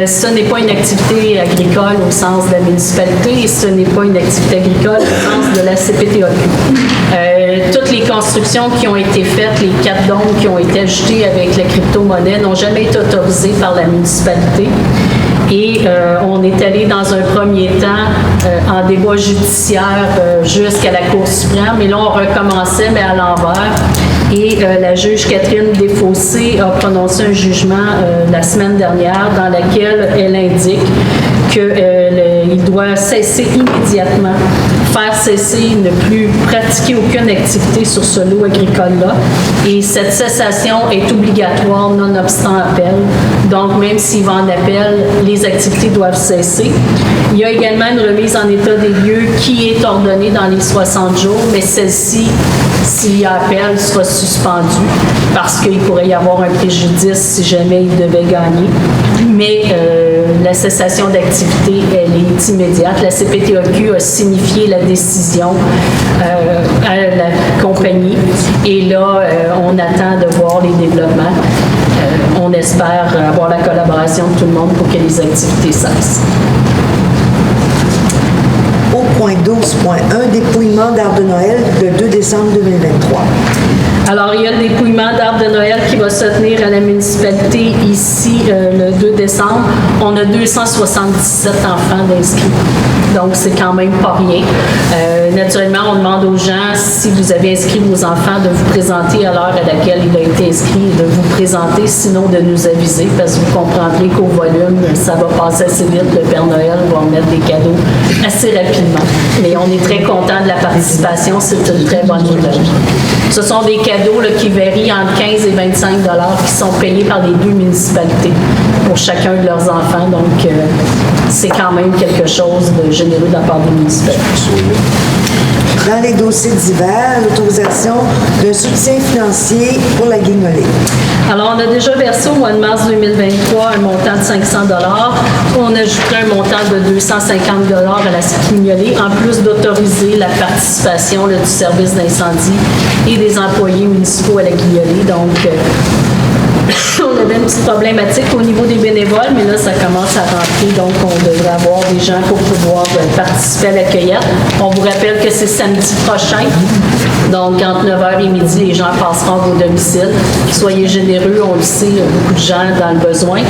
Ce n'est pas une activité agricole au sens de la municipalité et ce n'est pas une activité agricole au sens de la CPTAQ. Toutes les constructions qui ont été faites, les 4 dômes qui ont été ajoutés avec la crypto-monnaie n'ont jamais été autorisées par la municipalité. Et on est allé dans un premier temps en débat judiciaire jusqu'à la Cour suprême. Et là, on recommençait, mais à l'envers. Et la juge Catherine Desfossés a prononcé un jugement la semaine dernière dans laquelle elle indique qu'il doit cesser immédiatement, faire cesser, ne plus pratiquer aucune activité sur ce lot agricole-là. Et cette cessation est obligatoire nonobstant appel. Donc, même s'il va en appel, les activités doivent cesser. Il y a également une remise en état des lieux qui est ordonnée dans les 60 jours, mais celle-ci, s'il y a appel, sera suspendue parce qu'il pourrait y avoir un préjudice si jamais il devait gagner. Mais la cessation d'activité, elle est immédiate. La CPTAQ a signifié la décision à la compagnie et là, on attend de voir les développements. On espère avoir la collaboration de tout le monde pour que les activités cessent. Au point 12.1, dépouillement d'arbres de Noël le 2 décembre 2023. Alors, il y a le dépouillement d'arbres de Noël qui va se tenir à la municipalité ici le 2 décembre. On a 277 enfants d'inscrits. Donc, c'est quand même pas rien. Naturellement, on demande aux gens, si vous avez inscrit vos enfants, de vous présenter à l'heure à laquelle il a été inscrit et de vous présenter, sinon de nous aviser, parce que vous comprendrez qu'au volume, ça va passer assez vite. Le Père Noël va mettre des cadeaux assez rapidement. Mais on est très content de la participation. C'est une très bonne nouvelle. Ce sont des cadeaux là, qui varient entre 15 et 25 $ qui sont payés par les 2 municipalités pour chacun de leurs enfants. Donc, c'est quand même quelque chose de généreux de la part des municipalités. Dans les dossiers divers, l'autorisation d'un soutien financier pour la guignolée. Alors, on a déjà versé au mois de mars 2023 un montant de 500 $. On ajouterait un montant de 250 $ à la guignolée, en plus d'autoriser la participation là, du service d'incendie et des employés municipaux à la guignolée. Donc, on avait une petite problématique au niveau des bénévoles, mais là, ça commence à rentrer, donc on devrait avoir des gens pour pouvoir participer à la cueillette. On vous rappelle que c'est samedi prochain, donc entre 9h et midi, les gens passeront à vos domiciles. Soyez généreux, on le sait, il y a beaucoup de gens dans le besoin.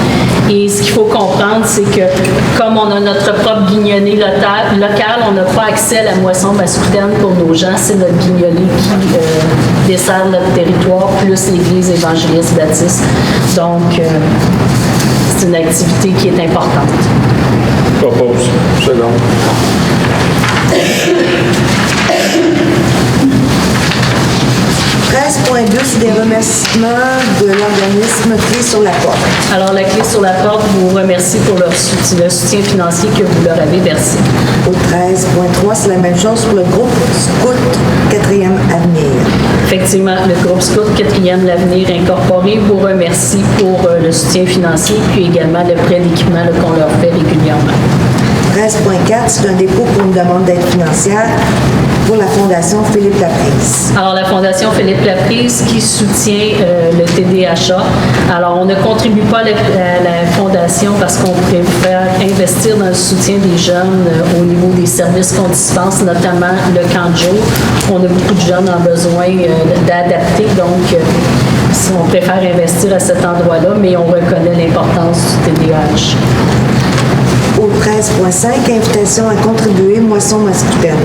Et ce qu'il faut comprendre, c'est que comme on a notre propre guignolée locale, on n'a pas accès à la moisson mascoutaine pour nos gens. C'est notre guignolée qui dessert notre territoire, plus l'Église évangéliste baptiste. Donc, c'est une activité qui est importante. Propose. Second. c'est des remerciements de l'organisme Clé sur la porte. Alors, la Clé sur la porte vous remercie pour le soutien financier que vous leur avez versé. Au 13.3, c'est la même chose pour le groupe Scout 4e Avenir. Effectivement, le groupe Scout 4e L'Avenir Incorporé vous remercie pour le soutien financier, puis également le prêt d'équipement qu'on leur fait régulièrement. 13.4, c'est un dépôt pour une demande d'aide financière pour la Fondation Philippe Laprise. Alors, la Fondation Philippe Laprise qui soutient le TDHA. Alors, on ne contribue pas à la Fondation parce qu'on préfère investir dans le soutien des jeunes au niveau des services qu'on dispense, notamment le camp de jour. On a beaucoup de jeunes en besoin d'adapter, donc on préfère investir à cet endroit-là, mais on reconnaît l'importance du TDAH. Au 13.5, invitation à contribuer moisson mascoutaine.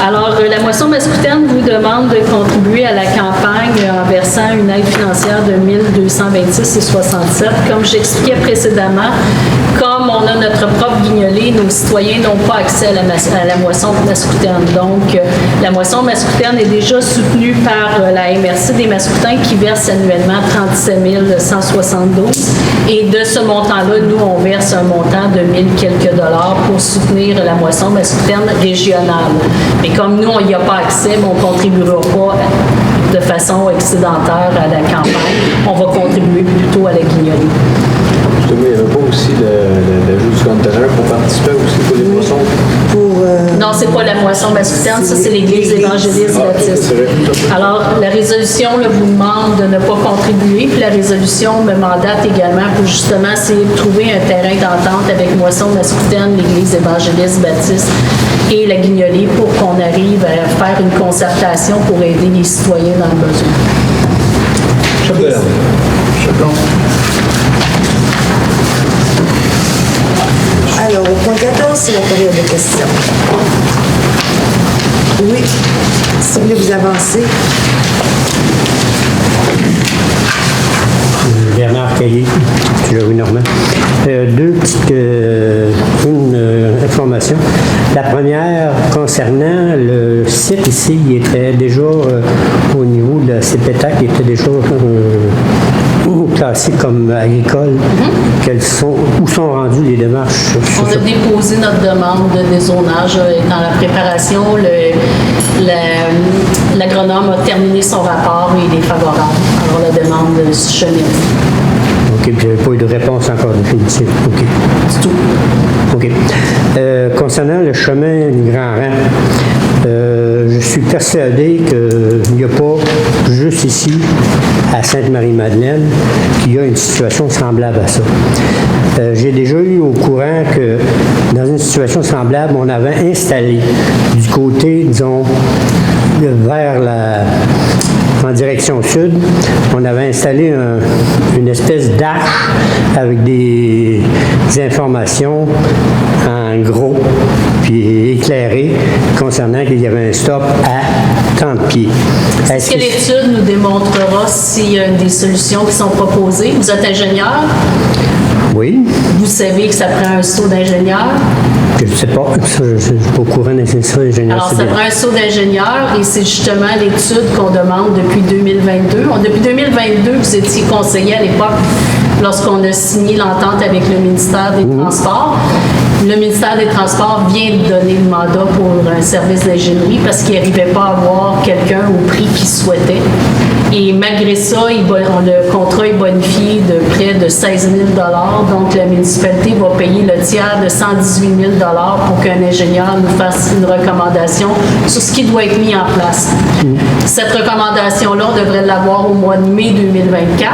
Alors, la moisson mascoutaine vous demande de contribuer à la campagne en versant une aide financière de 1 226,67. Comme j'expliquais précédemment, comme on a notre propre guignolée, nos citoyens n'ont pas accès à la moisson mascoutaine. Donc, la moisson mascoutaine est déjà soutenue par la MRC des Mascoutins qui verse annuellement 37 172. Et de ce montant-là, nous, on verse un montant de 1000 quelques dollars pour soutenir la moisson mascoutaine régionale. Mais comme nous, on n'y a pas accès, on ne contribuera pas de façon excédentaire à la campagne. On va contribuer plutôt à la guignolée. Il n'y avait pas aussi l'ajout du conteneur pour participer aussi pour les moissons? Non, c'est pas la moisson mascoutaine, ça c'est l'Église évangéliste baptiste. Alors, la résolution là, vous demande de ne pas contribuer, puis la résolution me mandate également pour justement essayer de trouver un terrain d'entente avec moisson mascoutaine, l'Église évangéliste baptiste et la guignolée pour qu'on arrive à faire une concertation pour aider les citoyens dans le besoin. Chapdelaine. Alors, au point 14, c'est la période de questions. Oui, si vous voulez vous avancer. Bernard Caillé, Joey Normand. Deux petites informations. La première, concernant le site ici, il était déjà au niveau de la CPTAC, il était déjà classé comme agricole. Où sont rendues les démarches? On a déposé notre demande de dézonage dans la préparation. L'agronome a terminé son rapport et il est favorable. Alors la demande chemine. OK, puis il n'y avait pas eu de réponse encore définitive. OK. Du tout. OK. Concernant le chemin du Grand Rang, je suis persuadé qu'il n'y a pas juste ici, à Sainte-Marie-Madeleine, qu'il y a une situation semblable à ça. J'ai déjà eu au courant que dans une situation semblable, on avait installé du côté, disons, vers en direction sud, on avait installé une espèce d'arche avec des informations en gros, puis éclairées, concernant qu'il y avait un stop à 30 pieds. Est-ce que l'étude nous démontrera s'il y a des solutions qui sont proposées? Vous êtes ingénieur? Oui. Vous savez que ça prend un saut d'ingénieur? Je ne sais pas. Je ne suis pas au courant de ça, ingénieur. Alors, ça prend un saut d'ingénieur et c'est justement l'étude qu'on demande depuis 2022. Depuis 2022, vous étiez conseiller à l'époque lorsqu'on a signé l'entente avec le ministère des Transports. Le ministère des Transports vient de donner le mandat pour un service d'ingénierie parce qu'il n'arrivait pas à avoir quelqu'un au prix qu'il souhaitait. Et malgré ça, le contrat est bonifié de près de 16 000 $. Donc, la municipalité va payer le tiers de 118 000 $ pour qu'un ingénieur nous fasse une recommandation sur ce qui doit être mis en place. Cette recommandation-là, on devrait l'avoir au mois de mai 2024.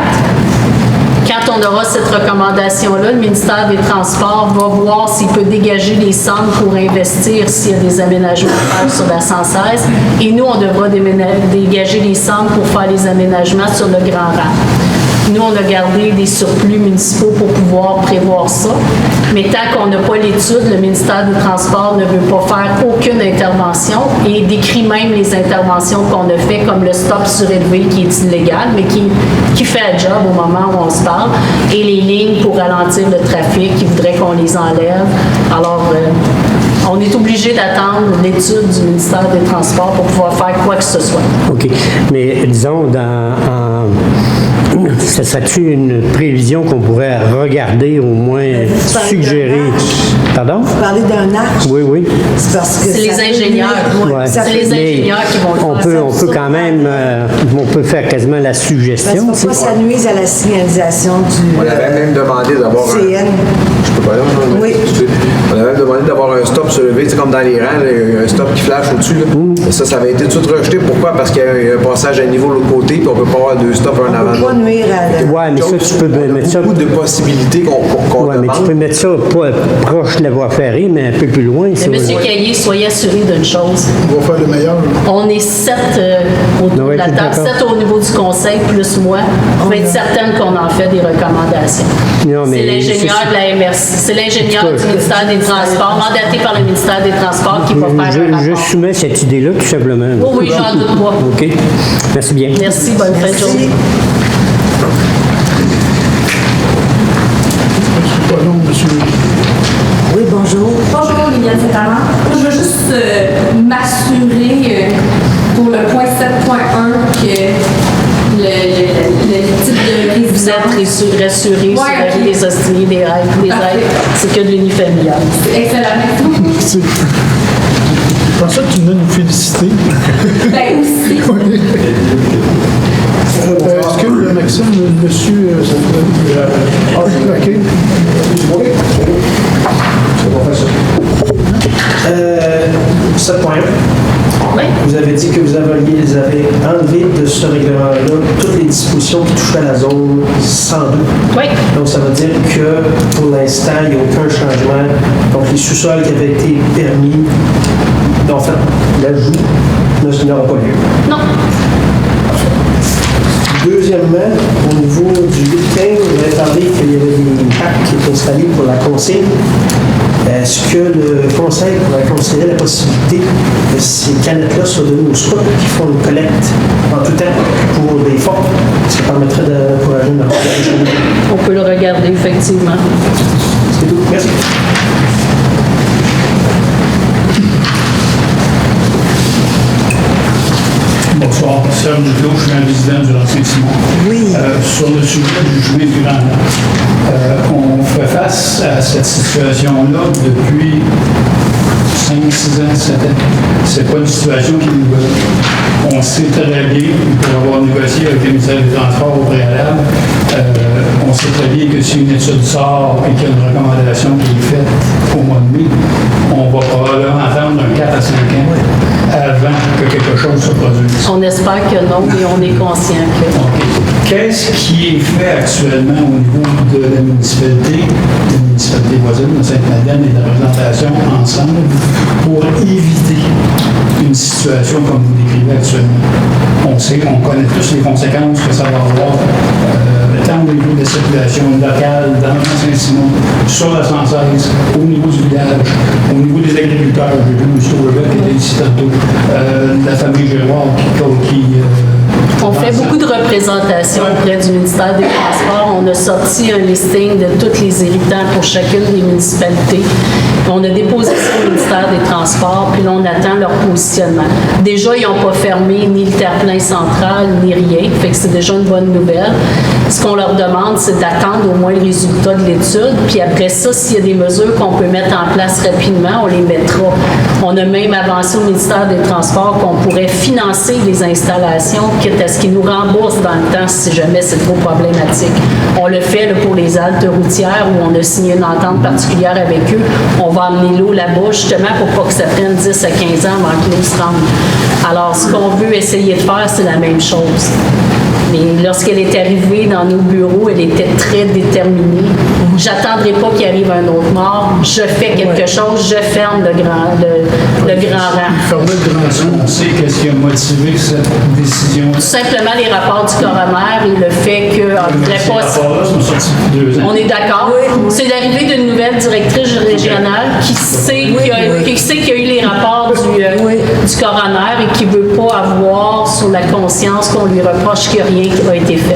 quand on aura cette recommandation-là, le ministère des Transports va voir s'il peut dégager des sommes pour investir s'il y a des aménagements à faire sur la 116. Et nous, on devra dégager des sommes pour faire les aménagements sur le Grand Rang. Nous, on a gardé des surplus municipaux pour pouvoir prévoir ça. Mais tant qu'on n'a pas l'étude, le ministère des Transports ne veut pas faire aucune intervention et décrit même les interventions qu'on a fait, comme le stop surélevé qui est illégal, mais qui fait un job au moment où on se parle, et les lignes pour ralentir le trafic, qui voudraient qu'on les enlève. Alors, on est obligé d'attendre l'étude du ministère des Transports pour pouvoir faire quoi que ce soit. OK. Mais disons, ça serait-tu une prévision qu'on pourrait regarder, au moins suggérer? Pardon? Vous parlez d'un axe? Oui, oui. C'est parce que C'est les ça peut ingénieurs. nuire. Ouais. Ça C'est peut les nuire. ingénieurs qui vont le faire. On peut quand même, on peut faire quasiment la Parce suggestion. qu'il ne faut pas que ça nuise à la signalisation On avait même demandé d'avoir un... CN. Je peux pas là, non? Oui. On avait même demandé d'avoir un stop surélevé, c'est comme dans les rangs, là, un stop qui flash au-dessus. Là. Ça avait été tout de suite rejeté. Pourquoi? Parce qu'il y a un passage à niveau de l'autre côté, puis on ne peut pas avoir deux stops un On avant ne peut pas l'autre. nuire à la... Ouais, mais ça, tu peux mettre ça. Beaucoup de possibilités qu'on Ouais, mais tu demande. peux mettre ça pas proche de la voie ferrée, mais un peu plus loin. Ça, Mais M. Caillé, soyez assuré d'une chose. On va faire le meilleur. On est 7 autour Ouais, de la je suis table, d'accord. 7 au niveau du conseil, plus moi. Vous pouvez être certaine qu'on en fait des recommandations. Non, mais C'est l'ingénieur c'est- de la MRC, c'est l'ingénieur En tout du cas, ministère des Transports, mandaté par le ministère des Transports, qui va faire un Je rapport. soumets cette idée-là, tout simplement. Oh oui, j'en doute pas. OK. Merci bien. Merci, bonne fin de journée. C'est pas long, monsieur. Oui, bonjour. Bonjour, Liliane Saint-Amand. Je veux juste m'assurer pour le point 7.1 que le type de Vous êtes résidence... rassurés sur la vie ok. des hostiliers, des aides, Parfait. c'est que de l'unifamilial. Excellent, merci beaucoup. Je pensais que tu venais nous féliciter. Ben aussi. Est-ce que Maxime, monsieur... OK. 7.1. Oui. Vous avez dit que vous avez enlevé de ce règlement-là toutes les dispositions qui touchaient à la zone 102. Oui. Donc, ça veut dire que pour l'instant, il n'y a aucun changement. Donc, les sous-sols qui avaient été permis, en fait, l'ajout n'aura pas lieu. Non. Deuxièmement, au niveau du 8-15, vous avez parlé qu'il y avait des packs qui étaient installés pour la consigne. Est-ce que le conseil pourrait considérer la possibilité que ces canettes-là soient données aux scouts qui font une collecte en tout temps pour des fonds? Ça permettrait d'encourager une organisation. On peut le regarder, effectivement. C'est tout. Merci. Bonsoir, Serge Duclos, je suis un résident du Lac-Saint-Simon. Oui. Sur le sujet du jouet du Grand Lac, on fait face à cette situation-là depuis 5, 6 ans, 7 ans. C'est pas une situation qui est nouvelle. On sait très bien, pour avoir négocié avec le ministère des Transports au préalable, on sait très bien que si une étude sort et qu'il y a une recommandation qui est faite au mois de mai, on va probablement attendre un 4 à 5 ans avant que quelque chose se produise. On espère que non, mais on est conscient que... OK. Qu'est-ce qui est fait actuellement au niveau de la municipalité voisine de Sainte-Madeleine et de la représentation ensemble pour éviter une situation comme vous décrivez actuellement? On sait, on connaît tous les conséquences que ça va avoir, tant au niveau de la circulation locale, dans le Saint-Simon, sur la 116, au niveau du village, au niveau des agriculteurs. J'ai vu M. Weber qui était ici tantôt, la famille Gérard qui On fait beaucoup de représentations auprès du ministère des Transports. On a sorti un listing de tous les irritants pour chacune des municipalités. On a déposé ça au ministère des Transports, puis là, on attend leur positionnement. Déjà, ils n'ont pas fermé ni le terre-plein central, ni rien. Fait que c'est déjà une bonne nouvelle. Ce qu'on leur demande, c'est d'attendre au moins le résultat de l'étude. Puis après ça, s'il y a des mesures qu'on peut mettre en place rapidement, on les mettra. On a même avancé au ministère des Transports qu'on pourrait financer les installations, quitte à ce qu'ils nous remboursent dans le temps si jamais c'est trop problématique. On le fait là, pour les haltes routières où on a signé une entente particulière avec eux. On va amener l'eau là-bas justement pour pas que ça prenne 10 à 15 ans avant que l'eau se rende. Alors, ce qu'on veut essayer de faire, c'est la même chose. Mais lorsqu'elle est arrivée dans nos bureaux, elle était très déterminée. J'attendrai pas qu'il arrive un autre mort. Je fais quelque chose, je ferme le grand rang. Fermer le grand rang. On sait qu'est-ce qui a motivé cette décision. Tout simplement les rapports du coroner et le fait qu'on ne voudrait Ces pas... rapports-là sont sortis depuis 2 ans. On est d'accord. C'est l'arrivée d'une nouvelle directrice régionale qui sait qu'il y a eu les rapports du coroner et qui ne veut pas avoir sur la conscience qu'on lui reproche qu'il n'y a rien qui a été fait.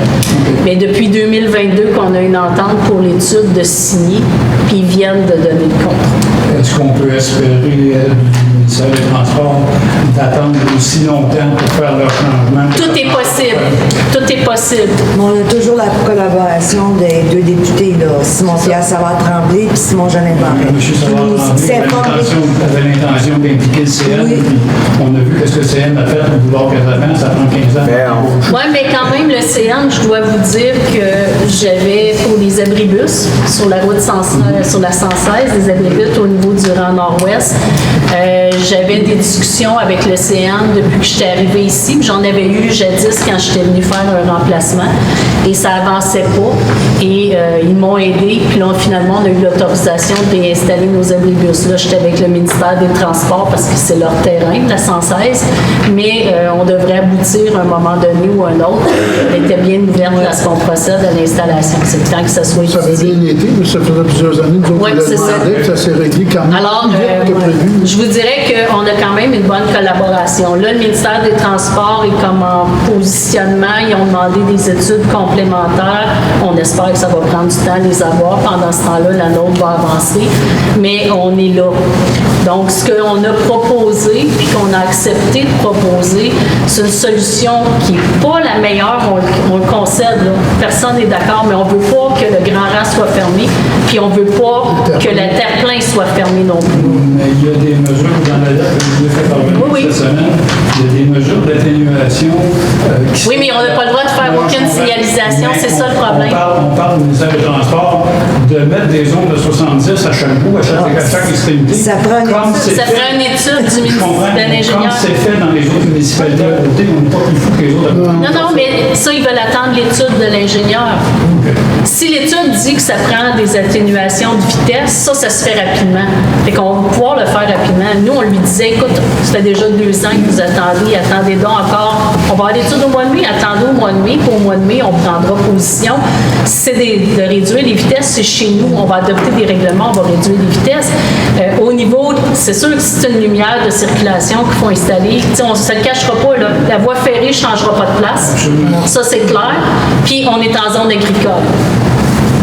Mais depuis 2022 qu'on a une entente pour l'étude de signer, puis ils viennent de donner le contrat. Est-ce qu'on peut espérer du ministère des Transports d'attendre aussi longtemps pour faire leur changement? Tout est possible. Tout est possible. On a toujours la collaboration des deux députés, là, Simon-Pierre Savard-Tremblay et Simon-Jeanin Barret. M. Savard-Tremblay avait l'intention d'impliquer le CN, Oui. puis on a vu ce que le CN a fait au boulevard Casablanca, ça prend 15 ans. Oui, mais quand même, le CN, je dois vous dire que j'avais pour les abribus sur la route sur la 116, les abribus au niveau du rang nord-ouest. J'avais des discussions avec le CN depuis que j'étais arrivée ici. J'en avais eu jadis quand j'étais venue faire un remplacement et ça avançait pas. Et ils m'ont aidé. Puis là, finalement, on a eu l'autorisation de réinstaller nos abribus. Là, j'étais avec le ministère des Transports parce que c'est leur terrain, la 116. Mais on devrait aboutir à un moment donné ou à un autre. Elle était bien ouverte à ce qu'on procède à l'installation. C'est le temps que ça soit Ça avait étudié. bien été, mais ça faisait plusieurs années, nous autres, Oui, on l'a c'est ça. demandé, puis ça s'est réglé quand même Alors, plus vite que prévu. je vous dirais qu'on a quand même une bonne collaboration. Là, le ministère des Transports est comme en positionnement. Ils ont demandé des études complémentaires. On espère que ça va prendre du temps à les avoir. Pendant ce temps-là, la nôtre va avancer. Mais on est là. Donc, ce qu'on a proposé, puis qu'on a accepté de proposer, c'est une solution qui n'est pas la meilleure. On le concède, là. Personne n'est d'accord, mais on ne veut pas que le grand rang soit fermé, puis on ne veut pas que la terre-plein soit fermée non plus. Mais il y a des mesures dans la lettre que je vous ai fait parvenir Oui. cette semaine. Il y a des mesures d'atténuation qui Oui, mais on n'a pas le droit de faire aucune signalisation, c'est ça le problème. On parle au ministère des Transports de mettre des zones de 70 à chaque bout, à chaque extrémité. Ça prend une Comme étude. c'est Ça fait- ferait une étude du Je ministère comprends, de mais l'ingénieur. comme c'est fait dans les autres municipalités à côté, on n'est pas plus fou que les autres à côté. Non, mais ça, ils veulent attendre l'étude de l'ingénieur. Si l'étude dit que ça prend des atténuations de vitesse, ça se fait rapidement. Fait qu'on va pouvoir le faire rapidement. Nous, on lui disait, écoute, ça fait déjà 2 ans que vous attendez donc encore. On va avoir l'étude au mois de mai, attendez au mois de mai, puis au mois de mai, on prendra position. Si c'est de réduire les vitesses, c'est chez nous. On va adopter des règlements, on va réduire les vitesses. Au niveau, c'est sûr que si c'est une lumière de circulation qu'il faut installer, on ne se le cachera pas, là, la voie ferrée ne changera pas de place. Ça, c'est clair. Puis, on est en zone agricole.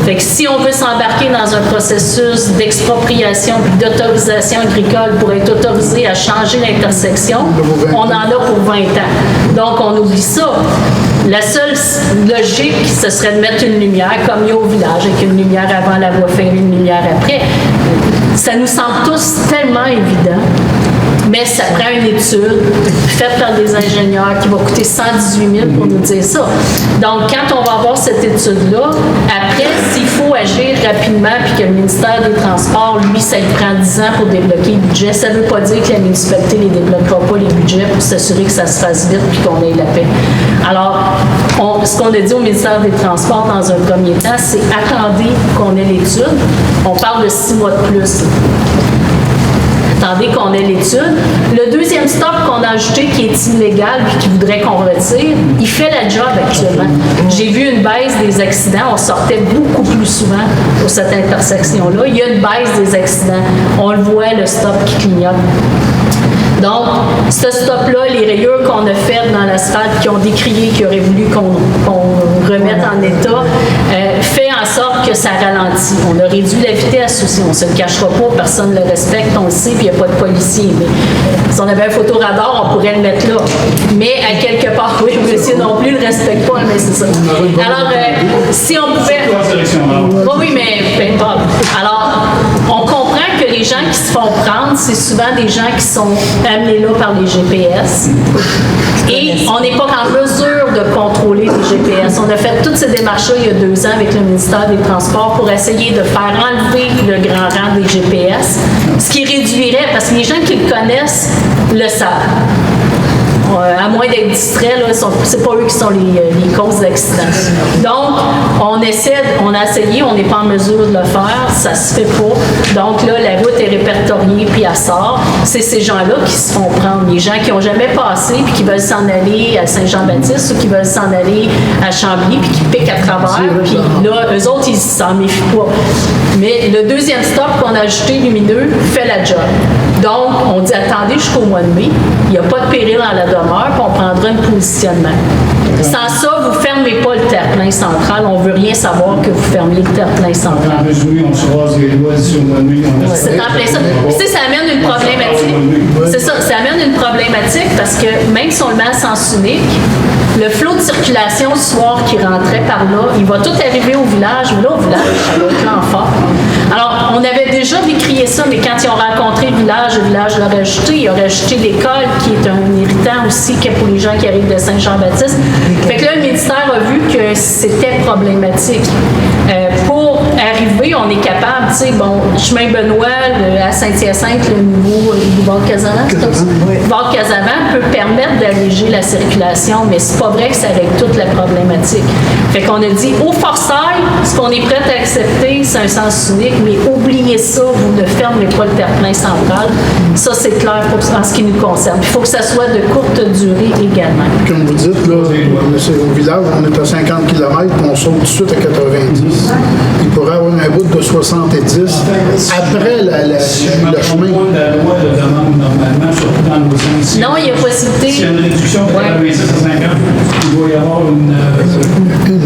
Fait que si on veut s'embarquer dans un processus d'expropriation puis d'autorisation agricole pour être autorisé à changer l'intersection, on en a pour 20 ans. Donc, on oublie ça. La seule logique, ce serait de mettre une lumière, comme il y a au village, avec une lumière avant la voie ferrée, une lumière après. Ça nous semble tous tellement évident. Mais ça prend une étude faite par des ingénieurs qui va coûter 118 000 pour nous dire ça. Donc, quand on va avoir cette étude-là, après, s'il faut agir rapidement puis que le ministère des Transports, lui, ça lui prend 10 ans pour débloquer le budget, ça ne veut pas dire que la municipalité ne les débloquera pas les budgets pour s'assurer que ça se fasse vite puis qu'on ait la paix. Alors, ce qu'on a dit au ministère des Transports dans un premier temps, c'est attendez qu'on ait l'étude. On parle de 6 mois de plus. Attendez qu'on ait l'étude. Le deuxième stop qu'on a ajouté qui est illégal puis qui voudrait qu'on retire, il fait la job actuellement. J'ai vu une baisse des accidents. On sortait beaucoup plus souvent pour cette intersection-là. Il y a une baisse des accidents. On le voit, le stop qui clignote. Donc, ce stop-là, les rayures qu'on a faites dans l'asphalte, qui ont décrié, qui auraient voulu qu'on remette en état, fait en sorte que ça ralentit. On a réduit la vitesse aussi. On ne se le cachera pas, personne ne le respecte, on le sait, puis il n'y a pas de policier. Mais si on avait un photoradar, on pourrait le mettre là. Mais à quelque part, oui, le policier non plus ne le respecte pas, mais c'est ça. Alors, si on pouvait... Oui, mais peu importe. Alors, on comprend que les gens qui se font prendre, c'est souvent des gens qui sont amenés là par les GPS. Et on n'est pas en mesure de contrôler les GPS. On a fait toutes ces démarches-là il y a 2 ans avec le ministère des Transports pour essayer de faire enlever le grand rang des GPS, ce qui réduirait, parce que les gens qui le connaissent le savent. À moins d'être distraits, là, c'est pas eux qui sont les causes d'accidents. Donc, on a essayé, on n'est pas en mesure de le faire, ça se fait pas. Donc là, la route est répertoriée puis elle sort. C'est ces gens-là qui se font prendre. Les gens qui n'ont jamais passé puis qui veulent s'en aller à Saint-Jean-Baptiste ou qui veulent s'en aller à Chambly puis qui piquent à travers. Puis là, eux autres, ils s'en méfient pas. Mais le deuxième stop qu'on a ajouté, lumineux, fait la job. Donc, on dit attendez jusqu'au mois de mai. Il n'y a pas de péril dans la demeure, puis on prendra un positionnement. Sans ça, vous ne fermez pas le terre-plein central. On ne veut rien savoir que vous fermiez le terre-plein central. En résumé, on se rase les doigts d'ici au mois de mai. C'est en plein ça. Tu sais, ça amène une problématique. C'est ça, ça amène une problématique parce que même si on le met à sens unique, le flot de circulation ce soir qui rentrait par là, il va tout arriver au village, mais là, au village, ça va être l'enfer. Alors, on avait déjà décrié ça, mais quand ils ont rencontré le village l'a rajouté. Il a rajouté l'école, qui est un irritant aussi que pour les gens qui arrivent de Saint-Jean-Baptiste. Fait que là, le ministère a vu que c'était problématique. Pour arriver, on est capable, tu sais, bon, chemin Benoît, à Saint-Hyacinthe, le nouveau boulevard Casavant, c'est comme ça? Le boulevard Casavant peut permettre d'alléger la circulation, mais c'est pas vrai que ça règle toute la problématique. Fait qu'on a dit, au Forsyth, ce qu'on est prêt à accepter, c'est un sens unique, mais oubliez ça, vous ne fermez pas le terre-plein central. Ça, c'est clair en ce qui nous concerne. Il faut que ça soit de courte durée également. Comme vous dites, là, c'est au village, on est à 50 km, on saute tout de suite à 90. Il pourrait avoir un bout de 70 après le chemin. La loi le demande normalement, surtout dans nos sens. Non, il y a possibilité. S'il y a une réduction de 86 à 50, il doit y avoir une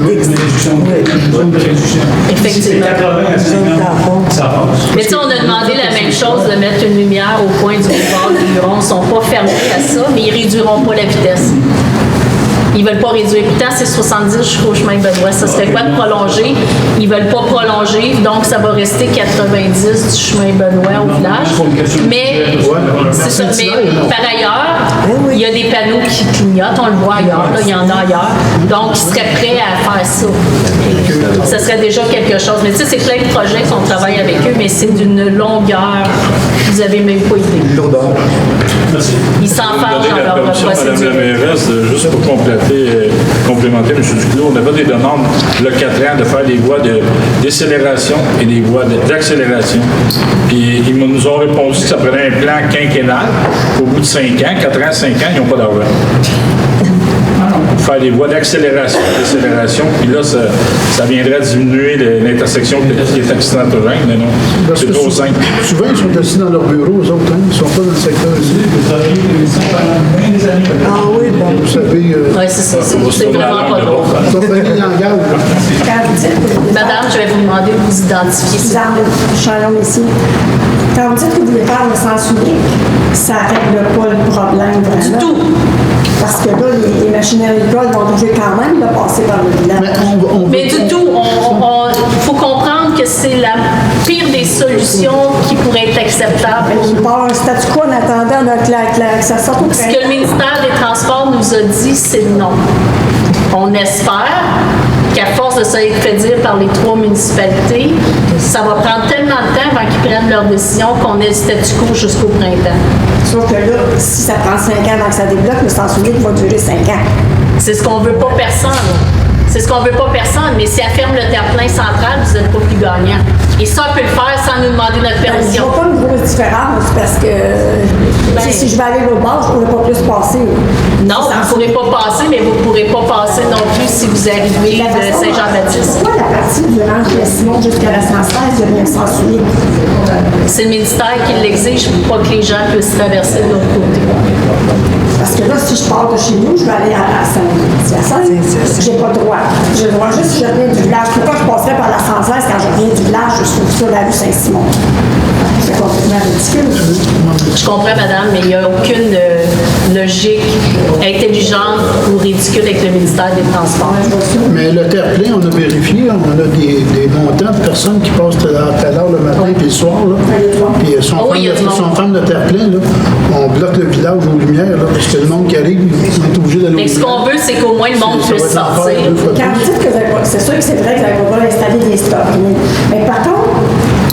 réduction. Une réduction. Effectivement. Si c'est 80 à 50, ça passe. Mais tu sais, on a demandé la même chose de mettre une lumière au coin du boulevard du Huron. Ils ne sont pas fermés à ça, mais ils ne réduiront pas la vitesse. Ils ne veulent pas réduire. Pourtant, c'est 70 jusqu'au chemin Benoît. Ça serait quoi de prolonger? Ils ne veulent pas prolonger, donc ça va rester 90 du chemin Benoît au village. Mais, c'est ça. Mais par ailleurs, il y a des panneaux qui clignotent. On le voit ailleurs. Là, il y en a ailleurs. Donc, ils seraient prêts à faire ça. Ça serait déjà quelque chose. Mais tu sais, c'est plein de projets qu'on travaille avec eux, mais c'est d'une longueur. Vous n'avez même pas idée. Ils s'en fâchent dans leur procédure. Madame la mairesse, juste pour complémenter, M. Duclos, on avait des demandes, le 4 ans, de faire des voies de décélération et des voies d'accélération. Puis ils nous ont répondu que ça prenait un plan quinquennal. Au bout de 5 ans, 4 ans, 5 ans, ils n'ont pas d'argent. Faire des voies d'accélération, décélération, puis là, ça viendrait diminuer l'intersection qui est accidentogène, mais non, c'est trop simple. Souvent, ils sont assis dans leur bureau, eux autres, hein? Ils ne sont pas dans le secteur ici. Vous travaillez pendant 20 années. Ah oui, bon. Vous savez, Oui, c'est ça. C'est vraiment pas drôle. ils sont pas mis en garde. Madame, je vais vous demander de vous identifier. Suzanne Chalon-Messier. Quand vous dites que vous voulez faire le sens unique, ça ne règle pas le problème vraiment. Du tout. Parce que là, les machines agricoles vont obligées quand même de passer par le village. Mais du tout, il faut comprendre que c'est la pire des solutions qui pourrait être acceptable. On part un statu quo en attendant que ça sorte au Ce que le ministère des Transports nous a dit, c'est non. On espère qu'à force de ça être fait dire par les 3 municipalités, ça va prendre tellement de temps avant qu'ils prennent leur décision qu'on ait le statu quo jusqu'au printemps. Sauf que là, si ça prend 5 ans avant que ça débloque, le sens unique va durer 5 ans. C'est ce qu'on veut pas personne. C'est ce qu'on veut pas personne, mais si elle ferme le terre-plein central, vous n'êtes pas plus gagnant. Et ça, on peut le faire sans nous demander notre Je permission. vois pas une grosse différence parce que si je vais aller l'autre bord, je pourrais pas plus passer. Non, vous ne pourrez pas passer, mais vous ne pourrez pas passer non plus si vous arrivez de Saint-Jean-Baptiste. Pourquoi la partie du Range-Simon jusqu'à la 116, il y a bien sens unique? C'est le ministère qui l'exige pour pas que les gens puissent traverser de l'autre côté. Parce que là, si je pars de chez nous, je vais aller à Saint-Hyacinthe. J'ai pas le droit. J'ai le droit juste si je reviens du village. Pourquoi je passerais par la 116 quand je reviens du village, je trouve sur la rue Saint-Simon? C'est complètement ridicule. Je comprends, madame, mais il n'y a aucune logique intelligente ou ridicule avec le ministère des Transports. Mais le terre-plein, on a vérifié, on a des montants de personnes qui passent à telle heure le matin et le soir. Là. Puis son femme de terre-plein, là, on bloque le village aux lumières, là, parce que le monde qui arrive, on est obligé d'aller. Mais ce qu'on veut, c'est qu'au moins le monde puisse sortir. Quand vous dites que vous avez pas, c'est sûr que c'est vrai que vous n'avez pas installé des stocks. Mais par contre,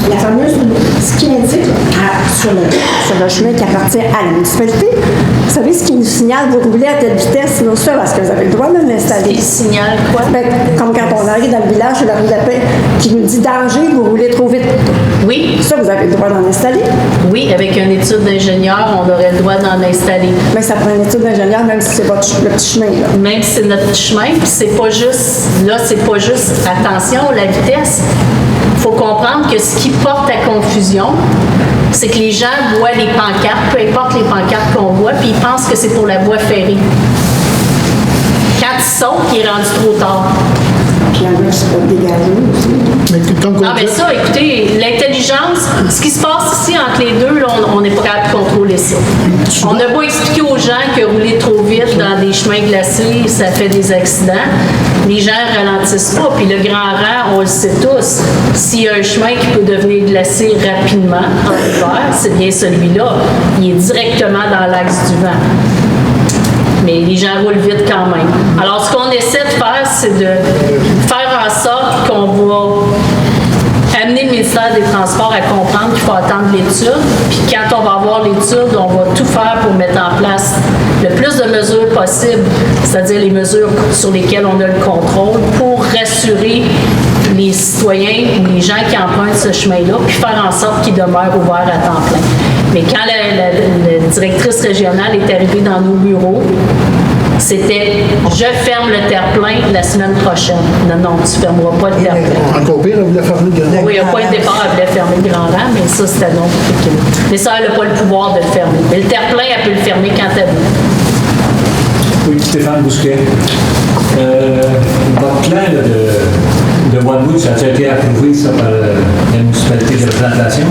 la fameuse, ce qui indique sur le chemin qui appartient à la municipalité, vous savez ce qui nous signale, vous roulez à telle vitesse, sinon ça, parce que vous avez le droit de l'installer. Il signale quoi? Ben, comme quand on arrive dans le village, sur la rue de la Paix, qui nous dit danger, vous roulez trop vite. Oui. Ça, vous avez le droit d'en installer. Oui, avec une étude d'ingénieur, on aurait le droit d'en installer. Mais ça prend une étude d'ingénieur, même si c'est le petit chemin. Là. Même si c'est notre petit chemin, puis c'est pas juste, attention, la vitesse. Il faut comprendre que ce qui porte à confusion, c'est que les gens voient les pancartes, peu importe les pancartes qu'on voit, puis ils pensent que c'est pour la voie ferrée. Quand ils sautent, il est rendu trop tard. Puis il y en a qui se peuvent dégager aussi. Mais tant qu'on Ah, ben ça, écoutez, l'intelligence, ce qui se passe ici entre les deux, là, on n'est pas capable de contrôler ça. On a beau expliquer aux gens que rouler trop vite dans des chemins glacés, ça fait des accidents. Les gens ne ralentissent pas. Puis le grand rang, on le sait tous, s'il y a un chemin qui peut devenir glacé rapidement en hiver, c'est bien celui-là. Il est directement dans l'axe du vent. Mais les gens roulent vite quand même. Alors, ce qu'on essaie de faire, c'est de faire en sorte qu'on va amener le ministère des Transports à comprendre qu'il faut attendre l'étude. Puis quand on va avoir l'étude, on va tout faire pour mettre en place le plus de mesures possibles, c'est-à-dire les mesures sur lesquelles on a le contrôle, pour rassurer les citoyens ou les gens qui empruntent ce chemin-là, puis faire en sorte qu'il demeure ouvert à temps plein. Mais quand la directrice régionale est arrivée dans nos bureaux, c'était « Je ferme le terre-plein la semaine prochaine ». Non, tu ne fermeras pas le terre-plein. Encore pire, elle voulait fermer le grand rang. Oui, il n'y a pas de départ, elle voulait fermer le grand rang, mais ça, c'était non. Mais ça, elle n'a pas le pouvoir de le fermer. Mais le terre-plein, elle peut le fermer quand elle veut. Oui, Stéphane Bousquet. Votre plan là, de OneWood, ça a été approuvé ça, par la municipalité de représentation?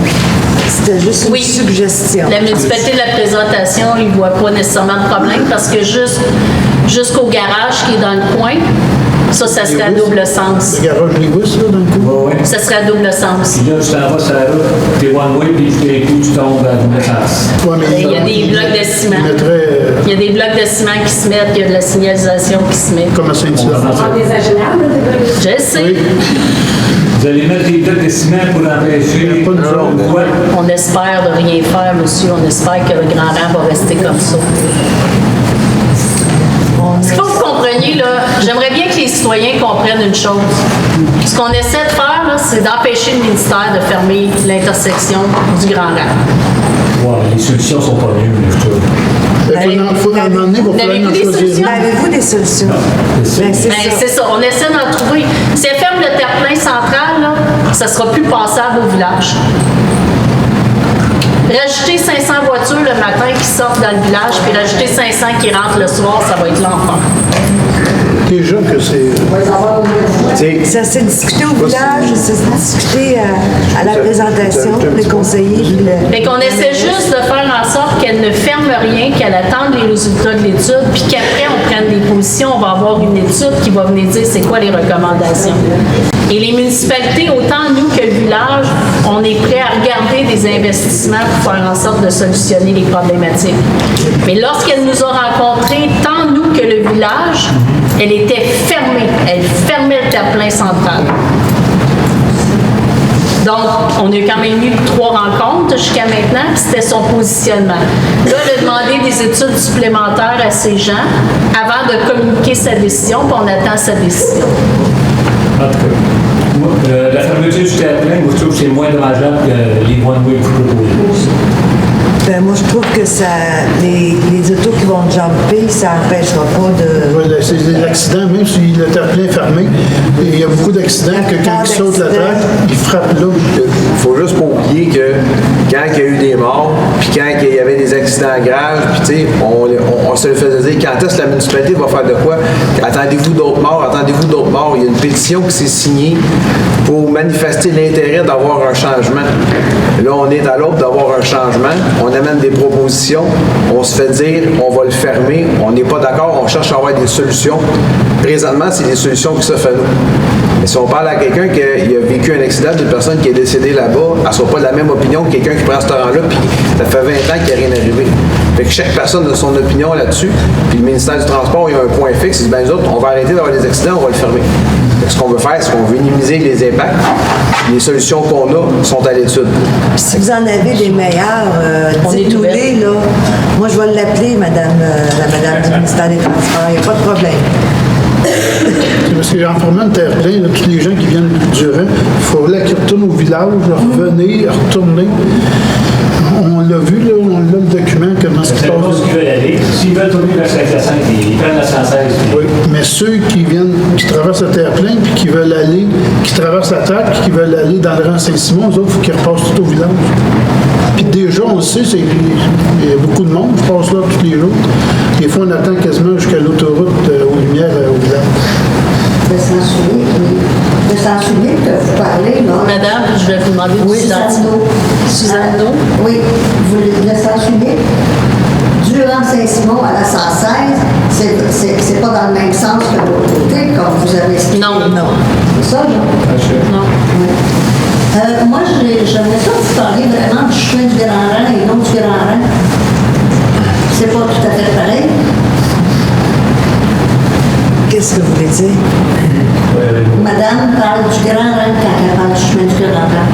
C'était juste une suggestion. La municipalité de la présentation, ils ne voient pas nécessairement de problème parce que jusqu'au garage qui est dans le coin, ça serait à double sens. Le garage Lewis, là, dans le coup? Oui. Ça serait à double sens. Puis là, tu t'en vas sur la route, t'es one-way, puis tu tombes à double sens. Ouais, mais Il y a des blocs de ciment. Il y a des blocs de ciment qui se mettent, il y a de la signalisation qui se met. Comme à Saint-Hilaire. Je le sais. Oui. Vous allez mettre des blocs de ciment pour empêcher quoi? On espère de rien faire, monsieur. On espère que le grand rang va rester comme ça. Ce qu'il faut que vous compreniez, là, j'aimerais bien que les citoyens comprennent une chose. Ce qu'on essaie de faire, là, c'est d'empêcher le ministère de fermer l'intersection du Grand Rang. Ouais, les solutions ne sont pas mieux, je trouve. Il faut en emmener pour pouvoir en choisir. Avez-vous des solutions? C'est ça, on essaie d'en trouver. Si elle ferme le terre-plein central, là, ça ne sera plus passable au village. Rajouter 500 voitures le matin qui sortent dans le village, puis rajouter 500 qui rentrent le soir, ça va être l'enfer. Déjà que c'est... Ça s'est discuté au village, ça s'est discuté à la présentation, les conseillers. Fait qu'on essaie juste de faire en sorte qu'elle ne ferme rien, qu'elle attende les résultats de l'étude, puis qu'après on prenne des positions, on va avoir une étude qui va venir dire c'est quoi les recommandations. Et les municipalités, autant nous que le village, on est prêt à regarder des investissements pour faire en sorte de solutionner les problématiques. Mais lorsqu'elle nous a rencontrés, tant nous que le village, elle était fermée. Elle fermait le terre-plein central. Donc, on a quand même eu 3 rencontres jusqu'à maintenant, puis c'était son positionnement. Là, elle a demandé des études supplémentaires à ces gens avant de communiquer sa décision, puis on attend sa décision. En tout cas, la fermeture du terre-plein, moi, je trouve que c'est moins dommageable que les one-way que vous proposez. Ben, moi, je trouve que ça, les autos qui vont jumper, ça n'empêchera pas de... Oui, c'est des accidents, même si le terre-plein est fermé, il y a beaucoup d'accidents que quand ils sautent la traque, ils frappent là. Il faut juste pas oublier que quand il y a eu des morts, puis quand il y avait des accidents graves, puis tu sais, on se le faisait dire, quand est-ce que la municipalité va faire de quoi? Attendez-vous d'autres morts, attendez-vous d'autres morts. Il y a une pétition qui s'est signée pour manifester l'intérêt d'avoir un changement. Là, on est à l'aube d'avoir un changement. On amène des propositions, on se fait dire on va le fermer, on n'est pas d'accord, on cherche à avoir des solutions. Présentement, c'est des solutions qui s'offrent à nous. Mais si on parle à quelqu'un qui a vécu un accident, d'une personne qui est décédée là-bas, elle ne sera pas de la même opinion que quelqu'un qui prend ce rang-là, puis ça fait 20 ans qu'il n'y a rien arrivé. Fait que chaque personne a son opinion là-dessus. Puis le ministère du Transport, il y a un point fixe. Il dit, ben nous autres, on va arrêter d'avoir des accidents, on va le fermer. Fait que ce qu'on veut faire, c'est qu'on veut minimiser les impacts. Les solutions qu'on a sont à l'étude. Puis si vous en avez des meilleurs, dites-nous-les, là. Moi, je vais l'appeler, la madame du ministère des Transports. Il n'y a pas de problème. Parce qu'en formant le terre-plein, tous les gens qui viennent du Rhin, il faut qu'ils retournent au village, revenir, retourner. On l'a vu, là, on a le document, comment ça se passe. C'est qu'ils veulent aller. S'ils veulent tourner vers Saint-Hyacinthe, ils prennent la 116. Oui, mais ceux qui traversent le terre-plein, puis qui veulent aller, qui traversent la traque, puis qui veulent aller dans le rang Saint-Simon, eux autres, il faut qu'ils repassent tout au village. Puis déjà, on le sait, il y a beaucoup de monde qui passe là tous les jours. Des fois, on attend quasiment jusqu'à l'autoroute aux Lumières au village. De s'en souvenir que vous parlez, là. Madame, je vais vous demander de Suzanne Do. Oui, vous le s'en souvenir. Durant Saint-Simon à la 116, c'est pas dans le même sens que l'autre côté, comme vous avez expliqué. Non. C'est ça, non? Non. Oui. Moi, j'aimerais ça vous parler vraiment du chemin du Grand Rang et non du Grand Rang. C'est pas tout à fait pareil. Qu'est-ce que vous voulez dire? Madame parle du Grand Rang quand elle parle du chemin du Grand Rang.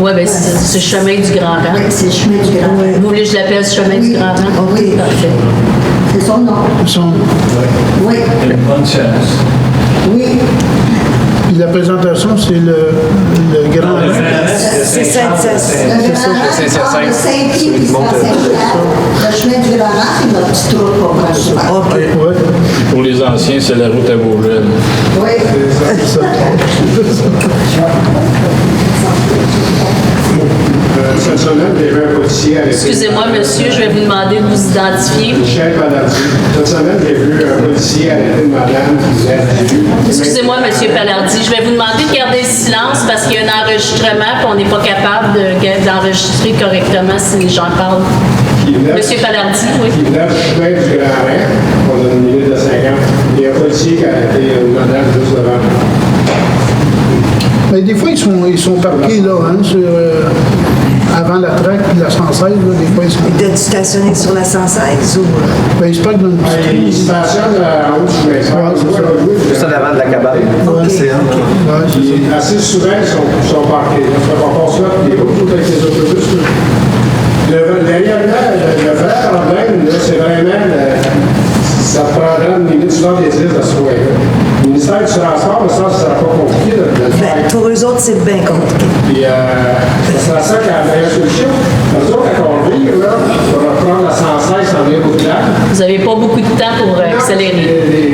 Oui, bien, c'est le chemin du Grand Rang. Oui, c'est le chemin du Grand Rang. Vous voulez que je l'appelle chemin du Grand Rang? Oui, parfait. C'est son nom. Oui. Une bonne chance. Oui. Puis la présentation, c'est le Grand Rang. C'est Saint-Hyacinthe. Le Grand Rang, c'est de Saint-Pierre puis Saint-Pierre. Le chemin du Grand Rang, c'est notre petite route pour franchir. Oui. Pour les anciens, c'est la route à Beaujolais. Oui. Cette semaine, il y avait un policier arrêté. Excusez-moi, monsieur, je vais vous demander de vous identifier. Michel Palardi. Cette semaine, j'ai vu un policier arrêter une madame qui faisait Excusez-moi, monsieur Palardi, je vais vous demander de garder le silence parce qu'il y a un enregistrement et on n'est pas capable d'enregistrer correctement si les gens parlent. Monsieur Palardi, oui. Qui venait du chemin du Grand Rang, on a une minute de 50. Il y a un policier qui a arrêté une madame juste devant. Mais des fois, ils sont parqués là, avant la traque puis la 116, là, des fois, ils sont... Il doit stationner sur la 116 ou... Ben, ils se parquent dans une petite rue. Il stationne en haut du chemin. Juste en avant de la cabane. C'est assez souvent, ils sont parqués. On passe là, puis les autres avec les autobus. Derrière le vrai problème, là, c'est vraiment... Ça prendra une minute sur les 10 de ce point-là. Le ministère du Transport, ça ne sera pas compliqué de le faire. Ben, pour eux autres, c'est bien compliqué. Puis, ça sera ça qui est la meilleure solution. Nous autres, quand on vire, là, on va reprendre la 116 en venir au village. Vous n'avez pas beaucoup de temps pour accélérer.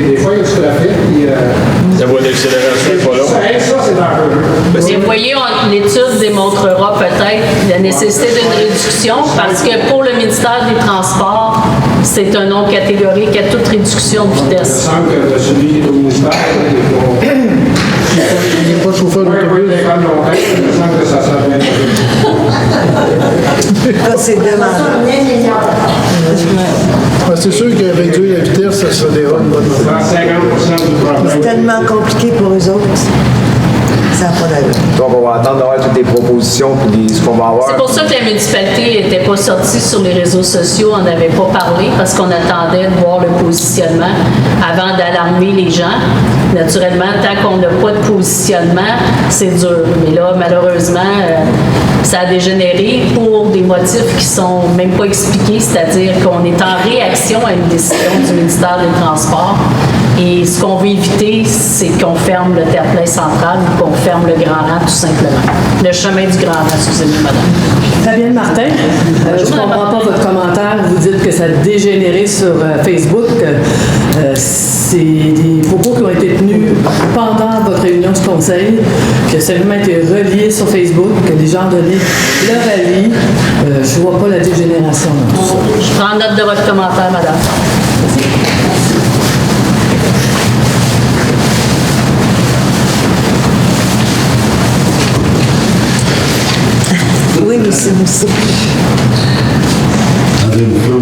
Des fois, il y a du trafic, puis... La voie d'accélération n'est pas là. Ça, c'est dangereux. Et vous voyez, l'étude démontrera peut-être la nécessité d'une réduction parce que pour le ministère des Transports, c'est un nom catégorique à toute réduction de vitesse. Il me semble que celui qui est au ministère, Il n'est pas chauffeur d'autobus. il me semble que ça sera bien. Là, c'est demandant. C'est sûr que réduire la vitesse, ça serait déjà une bonne chose. 50% du problème. C'est tellement compliqué pour eux autres. Ça n'a pas d'allure. Donc, on va attendre d'avoir toutes les propositions et ce qu'on va avoir. C'est pour ça que la municipalité n'était pas sortie sur les réseaux sociaux, on n'avait pas parlé parce qu'on attendait de voir le positionnement avant d'alarmer les gens. Naturellement, tant qu'on n'a pas de positionnement, c'est dur. Mais là, malheureusement, ça a dégénéré pour des motifs qui sont même pas expliqués, c'est-à-dire qu'on est en réaction à une décision du ministère des Transports. Et ce qu'on veut éviter, c'est qu'on ferme le terre-plein central ou qu'on ferme le Grand Rang, tout simplement. Le chemin du Grand Rang, excusez-moi, madame. Fabienne Martin, je ne comprends pas votre commentaire. Vous dites que ça a dégénéré sur Facebook. C'est des propos qui ont été tenus pendant votre réunion du conseil, qui a seulement été reliés sur Facebook, que les gens donnaient leur avis. Je ne vois pas la dégénération dans tout ça. Je prends note de votre commentaire, madame. Oui, monsieur Mousseau. André Mousseau,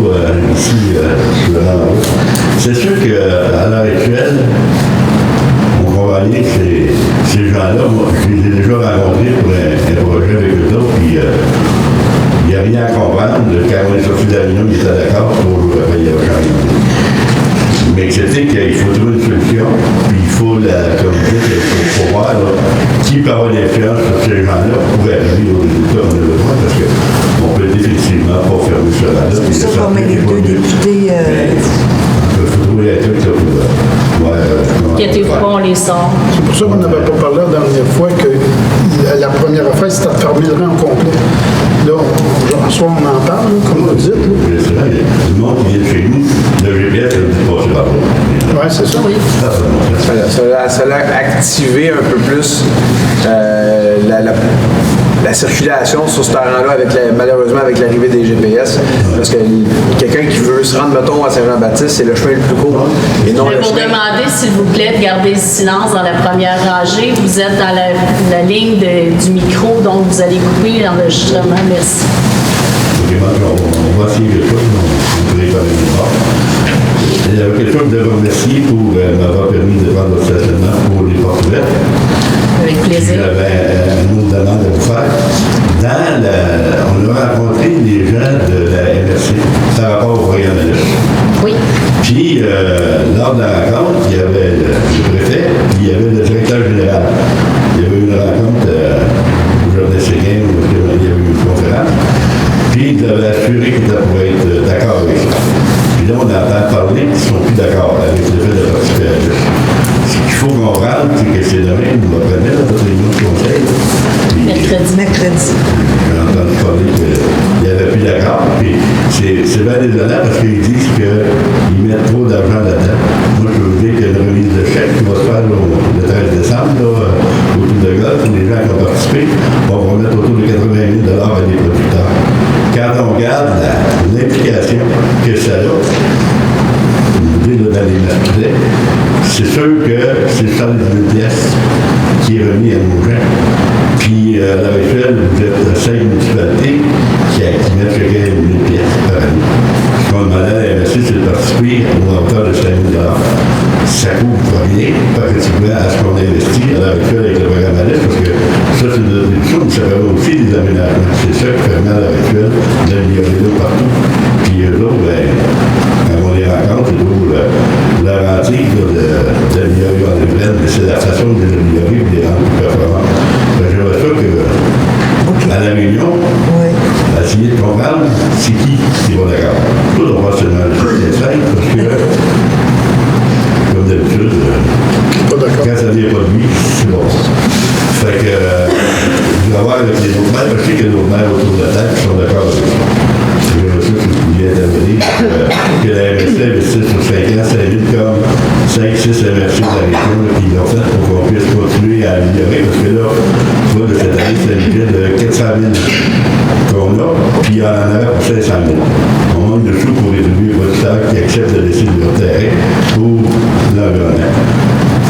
ici, sur le Nord. C'est sûr qu'à l'heure actuelle, on comprend bien que ces gens-là, moi, je les ai déjà rencontrés pour un projet avec eux autres, puis il y a rien à comprendre. Quand on est sorti de la réunion, il était d'accord pour payer le changement. Mais c'était qu'il faut trouver une solution, puis il faut, comme je dis, il faut voir là, qui peut avoir l'influence sur ces gens-là pour arriver au résultat qu'on a besoin, parce qu'on peut définitivement pas fermer ce là. C'est pour ça qu'on met les deux députés. Il faut trouver un truc là pour. Inquiétez-vous pas, on les sort. C'est pour ça qu'on n'avait pas parlé la dernière fois que la première affaire, c'était de fermer le rang au complet. Là, en soir, on en parle, là, comme vous dites. C'est ça, il y a du monde qui vient chez nous, le GPS, ça dit passer par là. Oui, c'est ça. Oui. Ça l'a activé un peu plus la circulation sur ce terrain-là, malheureusement avec l'arrivée des GPS. Parce que quelqu'un qui veut se rendre, mettons, à Saint-Jean-Baptiste, c'est le chemin le plus court. Et non Je vais vous demander, s'il vous plaît, de garder le silence dans la première rangée. Vous êtes dans la ligne du micro, donc vous allez couper l'enregistrement. Merci. On va essayer de ça, on pourrait parler de ça. Il y avait quelque chose de remercier pour m'avoir permis de prendre le stationnement pour les portes ouvertes. Avec plaisir. J'avais une autre demande à vous faire. On a rencontré des gens de la MRC par rapport au programme de l'Est. Oui. Puis, lors de la rencontre, il y avait le préfet, puis il y avait le directeur général. Il y avait une rencontre au Jardin Séguin où il y avait une conférence. Puis, il avait assuré qu'il pourrait être d'accord avec ça. Puis là, on entend parler qu'ils ne sont plus d'accord avec le fait de participer à l'Est. Ce qu'il faut comprendre, c'est que c'est demain, nous apprenait dans notre réunion de conseil. Mercredi. J'ai entendu parler qu'il n'y avait plus d'accord. Puis c'est bien désolant parce qu'ils disent qu'ils mettent trop d'argent là-dedans. Moi, je veux vous dire qu'il y a une remise de chèque qui va se faire là, le 13 décembre, là, autour de golf, pour les gens qui ont participé. On va mettre autour de 80 000 à des producteurs. Quand on regarde l'implication que ça a, dans les marchés, c'est sûr que c'est 110 000 pièces qui est remis à nos gens. Puis, à l'heure actuelle, vous êtes 5 municipalités qui mettent chacun 1 000 pièces par année. Ce qu'on demandait à la MSC, c'est de participer à hauteur de 5 000 $. Ça coûte rien, particulièrement à ce qu'on investit à l'heure actuelle avec le programme ALES, parce que ça, c'est une réduction, mais ça permet aussi des aménagements. C'est ça qui permet à l'heure actuelle d'améliorer l'eau partout. Puis, eux autres, quand on les rencontre, c'est toujours leur antique d'améliorer les plaines, mais c'est la façon de les améliorer et de les rendre plus performants. J'aimerais ça que, à la réunion, essayer de comprendre c'est qui va d'accord. Tout on va seulement le 5 parce que, comme d'habitude, quand ça vient pas de lui, c'est bon. Fait que, je vais voir avec les autres maires, parce que je sais qu'il y a d'autres maires autour de la table qui sont d'accord avec ça. J'aimerais ça que vous pouviez intervenir, que la MSC investisse sur 5 ans, ça évite comme 5-6 MRC de la région, puis ils l'ont fait pour qu'on puisse continuer à améliorer, parce que là, tu vois, de cette année, c'est un budget de 400 000 qu'on a, puis il y en avait pour 500 000. On manque de sous pour rétribuer les producteurs qui acceptent de laisser leur terrain pour l'environnement.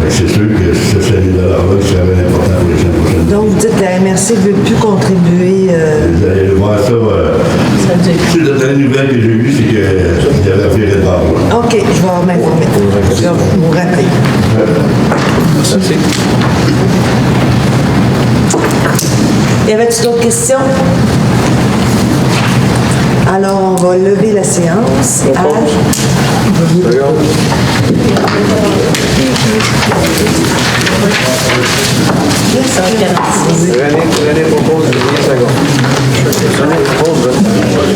C'est sûr que ce 5 000 $-là, ça va être important pour les années prochaines. Donc, vous dites que la MRC ne veut plus contribuer. Vous allez voir ça. C'est la dernière nouvelle que j'ai eue, c'est qu'il y avait viré de bord. OK, je vais m'informer. Je vais vous rappeler. Merci. Y avait-il d'autres questions? Alors, on va lever la séance. René propose 10 secondes. René propose 20 secondes.